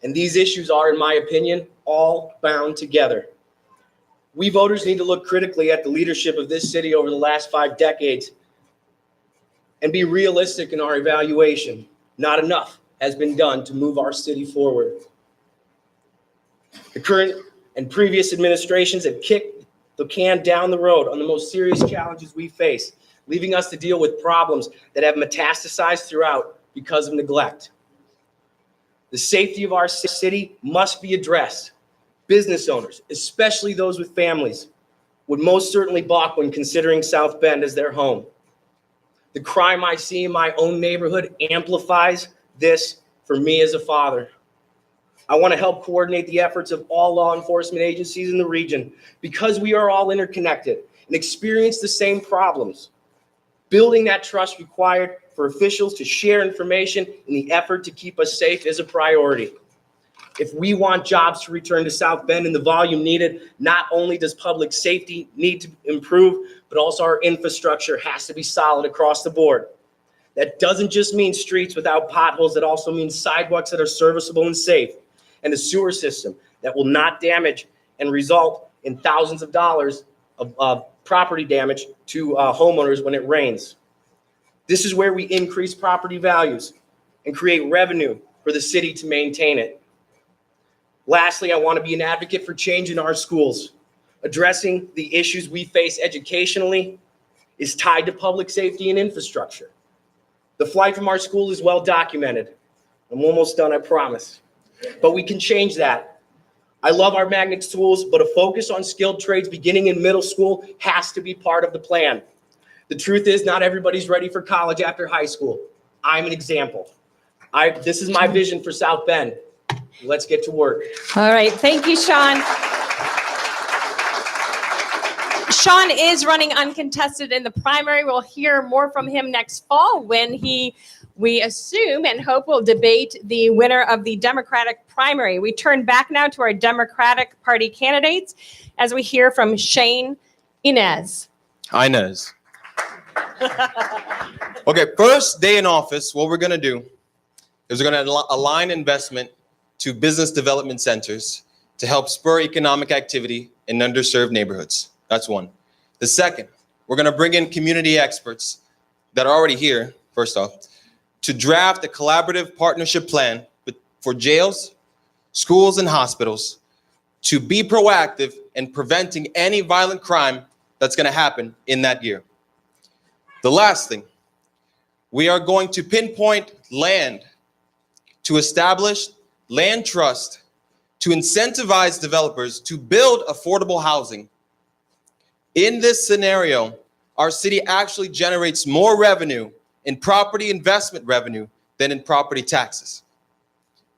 And these issues are, in my opinion, all bound together. We voters need to look critically at the leadership of this city over the last 5 decades and be realistic in our evaluation. Not enough has been done to move our city forward. The current and previous administrations have kicked the can down the road on the most serious challenges we face, leaving us to deal with problems that have metastasized throughout because of neglect. The safety of our city must be addressed. Business owners, especially those with families, would most certainly balk when considering South Bend as their home. The crime I see in my own neighborhood amplifies this for me as a father. I want to help coordinate the efforts of all law enforcement agencies in the region because we are all interconnected and experience the same problems. Building that trust required for officials to share information in the effort to keep us safe is a priority. If we want jobs to return to South Bend in the volume needed, not only does public safety need to improve, but also our infrastructure has to be solid across the board. That doesn't just mean streets without potholes, it also means sidewalks that are serviceable and safe, and a sewer system that will not damage and result in thousands of dollars of property damage to homeowners when it rains. This is where we increase property values and create revenue for the city to maintain it. Lastly, I want to be an advocate for change in our schools. Addressing the issues we face educationally is tied to public safety and infrastructure. The flight from our school is well documented. I'm almost done, I promise. But we can change that. I love our magnet schools, but a focus on skilled trades beginning in middle school has to be part of the plan. The truth is, not everybody's ready for college after high school. I'm an example. This is my vision for South Bend. Let's get to work. All right, thank you, Sean. Sean is running uncontested in the primary. We'll hear more from him next fall when we assume and hope will debate the winner of the Democratic primary. We turn back now to our Democratic Party candidates as we hear from Shane Inez. Inez. Okay, first day in office, what we're going to do is we're going to align investment to business development centers to help spur economic activity in underserved neighborhoods. That's one. The second, we're going to bring in community experts that are already here, first off, to draft a collaborative partnership plan for jails, schools, and hospitals to be proactive in preventing any violent crime that's going to happen in that year. The last thing, we are going to pinpoint land to establish land trust to incentivize developers to build affordable housing. In this scenario, our city actually generates more revenue in property investment revenue than in property taxes.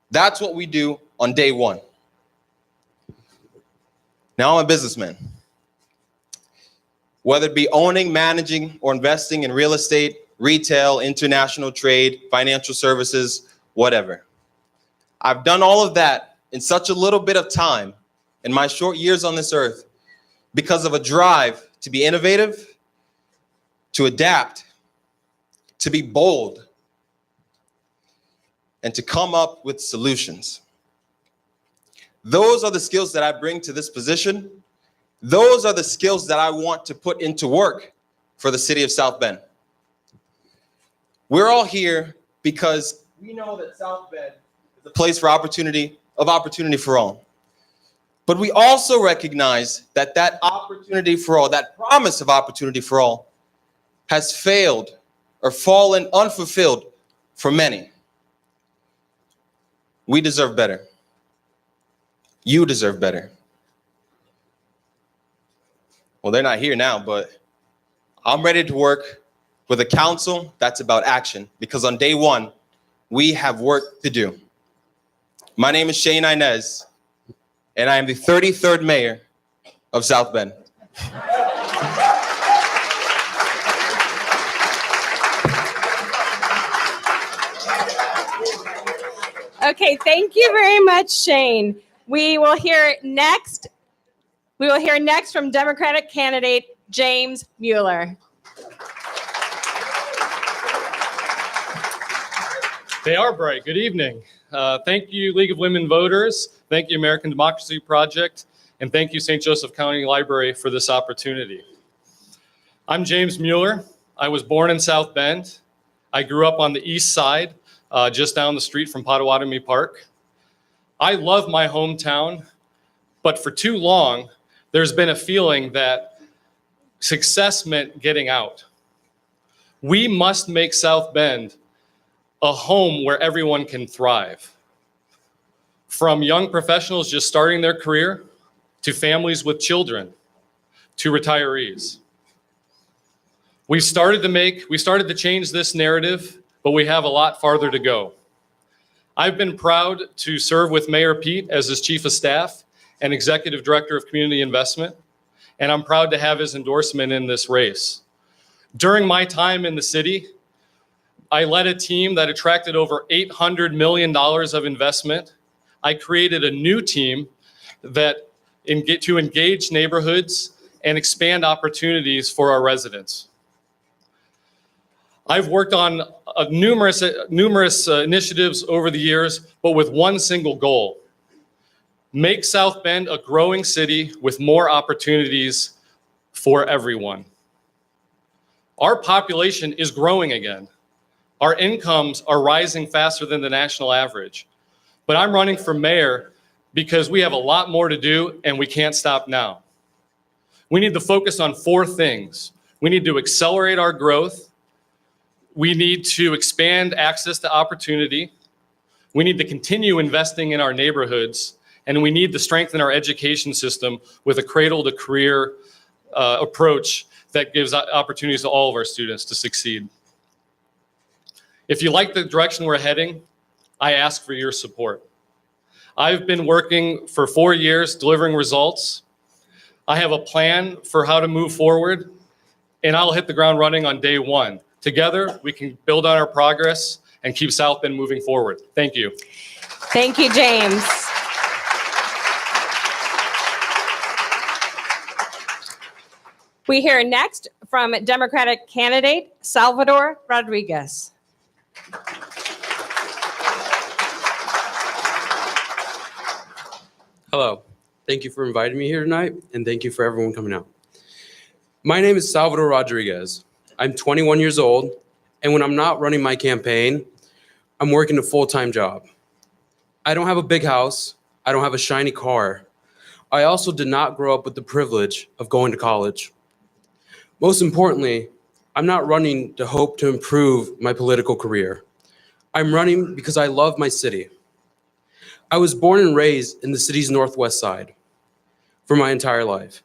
That's what we do on day one. Now I'm a businessman. Whether it be owning, managing, or investing in real estate, retail, international trade, financial services, whatever. I've done all of that in such a little bit of time in my short years on this earth because of a drive to be innovative, to adapt, to be bold, and to come up with solutions. Those are the skills that I bring to this position. Those are the skills that I want to put into work for the city of South Bend. We're all here because we know that South Bend is a place for opportunity for all. But we also recognize that that opportunity for all, that promise of opportunity for all, has failed or fallen unfulfilled for many. We deserve better. You deserve better. Well, they're not here now, but I'm ready to work with a council that's about action, because on day one, we have work to do. My name is Shane Inez, and I am the 33rd mayor of South Bend. Okay, thank you very much, Shane. We will hear next from Democratic candidate James Mueller. They are bright. Good evening. Thank you, League of Women Voters. Thank you, American Democracy Project. And thank you, St. Joseph County Library, for this opportunity. I'm James Mueller. I was born in South Bend. I grew up on the east side, just down the street from Potawatomi Park. I love my hometown, but for too long, there's been a feeling that success meant getting out. We must make South Bend a home where everyone can thrive. From young professionals just starting their career, to families with children, to retirees. We started to change this narrative, but we have a lot farther to go. I've been proud to serve with Mayor Pete as his chief of staff and executive director of community investment, and I'm proud to have his endorsement in this race. During my time in the city, I led a team that attracted over $800 million of investment. I created a new team to engage neighborhoods and expand opportunities for our residents. I've worked on numerous initiatives over the years, but with one single goal: make South Bend a growing city with more opportunities for everyone. Our population is growing again. Our incomes are rising faster than the national average. But I'm running for mayor because we have a lot more to do and we can't stop now. We need to focus on 4 things. We need to accelerate our growth. We need to expand access to opportunity. We need to continue investing in our neighborhoods. And we need to strengthen our education system with a cradle-to-career approach that gives opportunities to all of our students to succeed. If you like the direction we're heading, I ask for your support. I've been working for 4 years delivering results. I have a plan for how to move forward, and I'll hit the ground running on day one. Together, we can build on our progress and keep South Bend moving forward. Thank you. Thank you, James. We hear next from Democratic candidate Salvador Rodriguez. Hello. Thank you for inviting me here tonight, and thank you for everyone coming out. My name is Salvador Rodriguez. I'm 21 years old, and when I'm not running my campaign, I'm working a full-time job. I don't have a big house. I don't have a shiny car. I also did not grow up with the privilege of going to college. Most importantly, I'm not running to hope to improve my political career. I'm running because I love my city. I was born and raised in the city's northwest side for my entire life.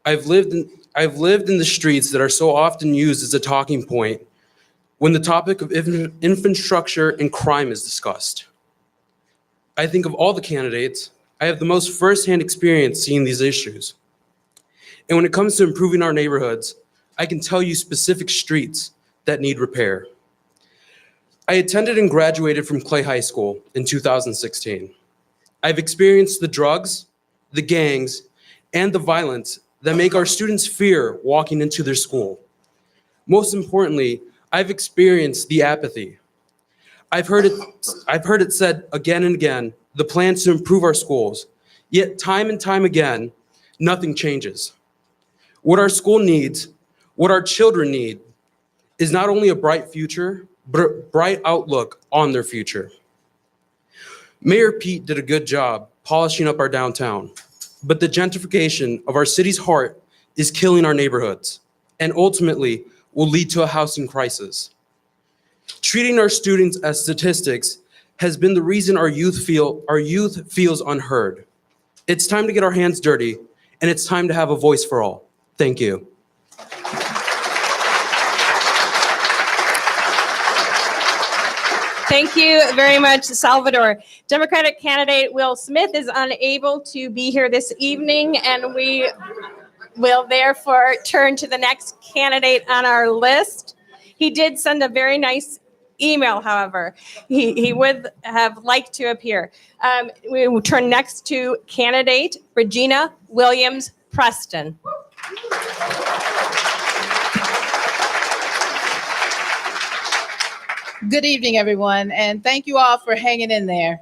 I've lived in the streets that are so often used as a talking point when the topic of infrastructure and crime is discussed. I think of all the candidates, I have the most firsthand experience seeing these issues. And when it comes to improving our neighborhoods, I can tell you specific streets that need repair. I attended and graduated from Clay High School in 2016. I've experienced the drugs, the gangs, and the violence that make our students fear walking into their school. Most importantly, I've experienced the apathy. I've heard it said again and again, the plans to improve our schools, yet time and time again, nothing changes. What our school needs, what our children need, is not only a bright future, bright outlook on their future. Mayor Pete did a good job polishing up our downtown, but the gentrification of our city's heart is killing our neighborhoods and ultimately will lead to a housing crisis. Treating our students as statistics has been the reason our youth feels unheard. It's time to get our hands dirty, and it's time to have a voice for all. Thank you. Thank you very much, Salvador. Democratic candidate Will Smith is unable to be here this evening, and we will therefore turn to the next candidate on our list. He did send a very nice email, however. He would have liked to appear. We will turn next to candidate Regina Williams Preston. Good evening, everyone, and thank you all for hanging in there.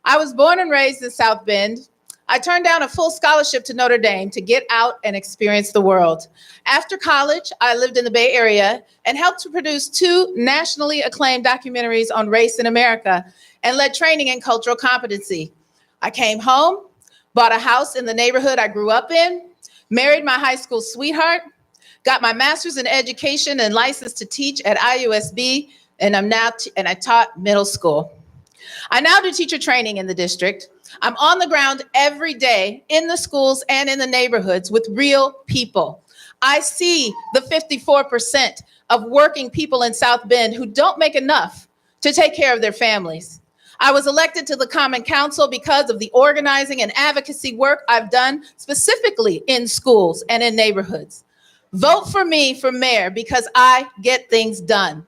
I was born and raised in South Bend. I turned down a full scholarship to Notre Dame to get out and experience the world. After college, I lived in the Bay Area and helped to produce 2 nationally acclaimed documentaries on race in America and led training in cultural competency. I came home, bought a house in the neighborhood I grew up in, married my high school sweetheart, got my master's in education and licensed to teach at IUSB, and I taught middle school. I now do teacher training in the district. I'm on the ground every day in the schools and in the neighborhoods with real people. I see the 54% of working people in South Bend who don't make enough to take care of their families. I was elected to the Common Council because of the organizing and advocacy work I've done specifically in schools and in neighborhoods. Vote for me for mayor because I get things done.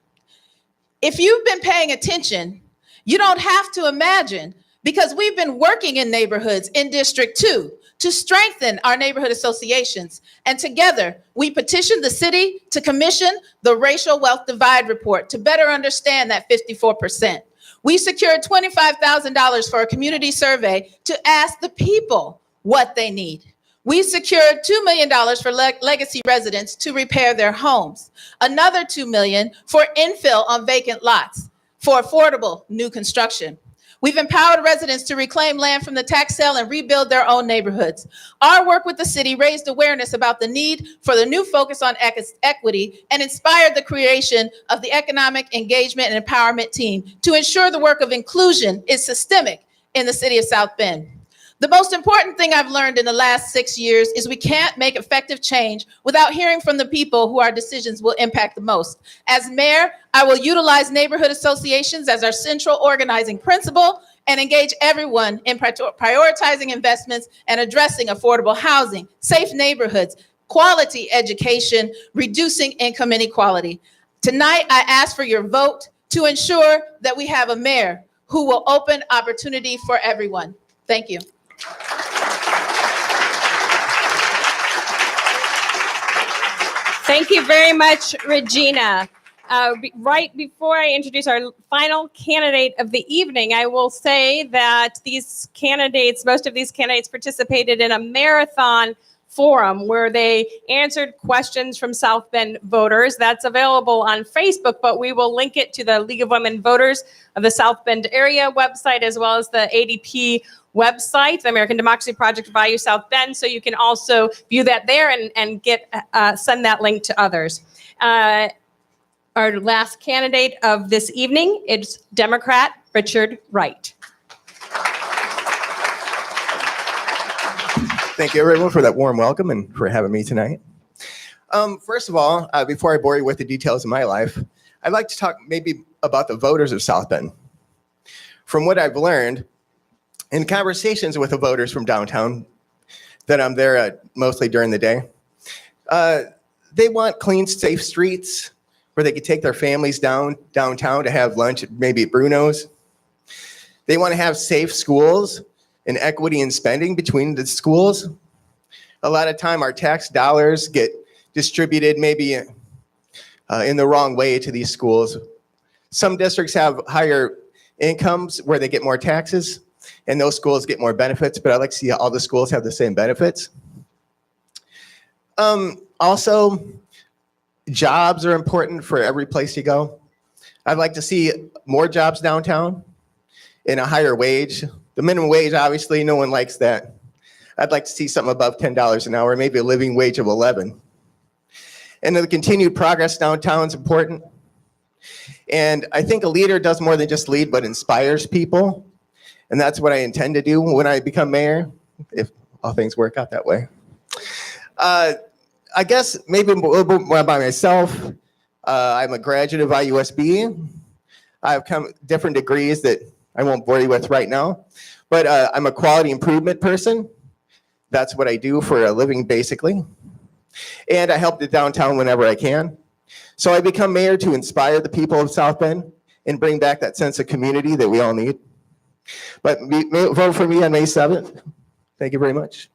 If you've been paying attention, you don't have to imagine, because we've been working in neighborhoods in District 2 to strengthen our neighborhood associations. And together, we petitioned the city to commission the Racial Wealth Divide Report to better understand that 54%. We secured $25,000 for a community survey to ask the people what they need. We secured $2 million for legacy residents to repair their homes. Another $2 million for infill on vacant lots for affordable new construction. We've empowered residents to reclaim land from the tax sale and rebuild their own neighborhoods. Our work with the city raised awareness about the need for the new focus on equity and inspired the creation of the Economic Engagement and Empowerment Team to ensure the work of inclusion is systemic in the city of South Bend. The most important thing I've learned in the last 6 years is we can't make effective change without hearing from the people who our decisions will impact the most. As mayor, I will utilize neighborhood associations as our central organizing principle and engage everyone in prioritizing investments and addressing affordable housing, safe neighborhoods, quality education, reducing income inequality. Tonight, I ask for your vote to ensure that we have a mayor who will open opportunity for everyone. Thank you. Thank you very much, Regina. Right before I introduce our final candidate of the evening, I will say that most of these candidates participated in a marathon forum where they answered questions from South Bend voters. That's available on Facebook, but we will link it to the League of Women Voters of the South Bend area website, as well as the ADP website, the American Democracy Project Value South Bend. So you can also view that there and send that link to others. Our last candidate of this evening is Democrat Richard Wright. Thank you, everyone, for that warm welcome and for having me tonight. First of all, before I bore you with the details of my life, I'd like to talk maybe about the voters of South Bend. From what I've learned in conversations with the voters from downtown, that I'm there mostly during the day, they want clean, safe streets where they could take their families downtown to have lunch, maybe at Bruno's. They want to have safe schools and equity in spending between the schools. A lot of time our tax dollars get distributed maybe in the wrong way to these schools. Some districts have higher incomes where they get more taxes and those schools get more benefits, but I'd like to see all the schools have the same benefits. Also, jobs are important for every place you go. I'd like to see more jobs downtown and a higher wage. The minimum wage, obviously, no one likes that. I'd like to see something above $10 an hour, maybe a living wage of 11. And the continued progress downtown is important. And I think a leader does more than just lead, but inspires people. And that's what I intend to do when I become mayor, if all things work out that way. I guess maybe a little bit more about myself. I'm a graduate of IUSB. I've come different degrees that I won't bore you with right now. But I'm a quality improvement person. That's what I do for a living, basically. And I help the downtown whenever I can. So I become mayor to inspire the people of South Bend and bring back that sense of community that we all need. But vote for me on May 7th. Thank you very much.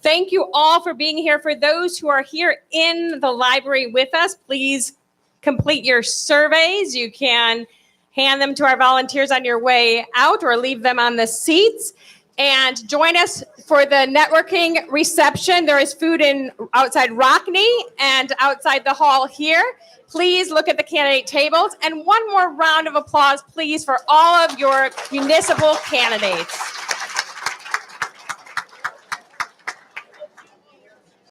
Thank you all for being here. For those who are here in the library with us, please complete your surveys. You can hand them to our volunteers on your way out or leave them on the seats. And join us for the networking reception. There is food outside Rockney and outside the hall here. Please look at the candidate tables. And one more round of applause, please, for all of your municipal candidates.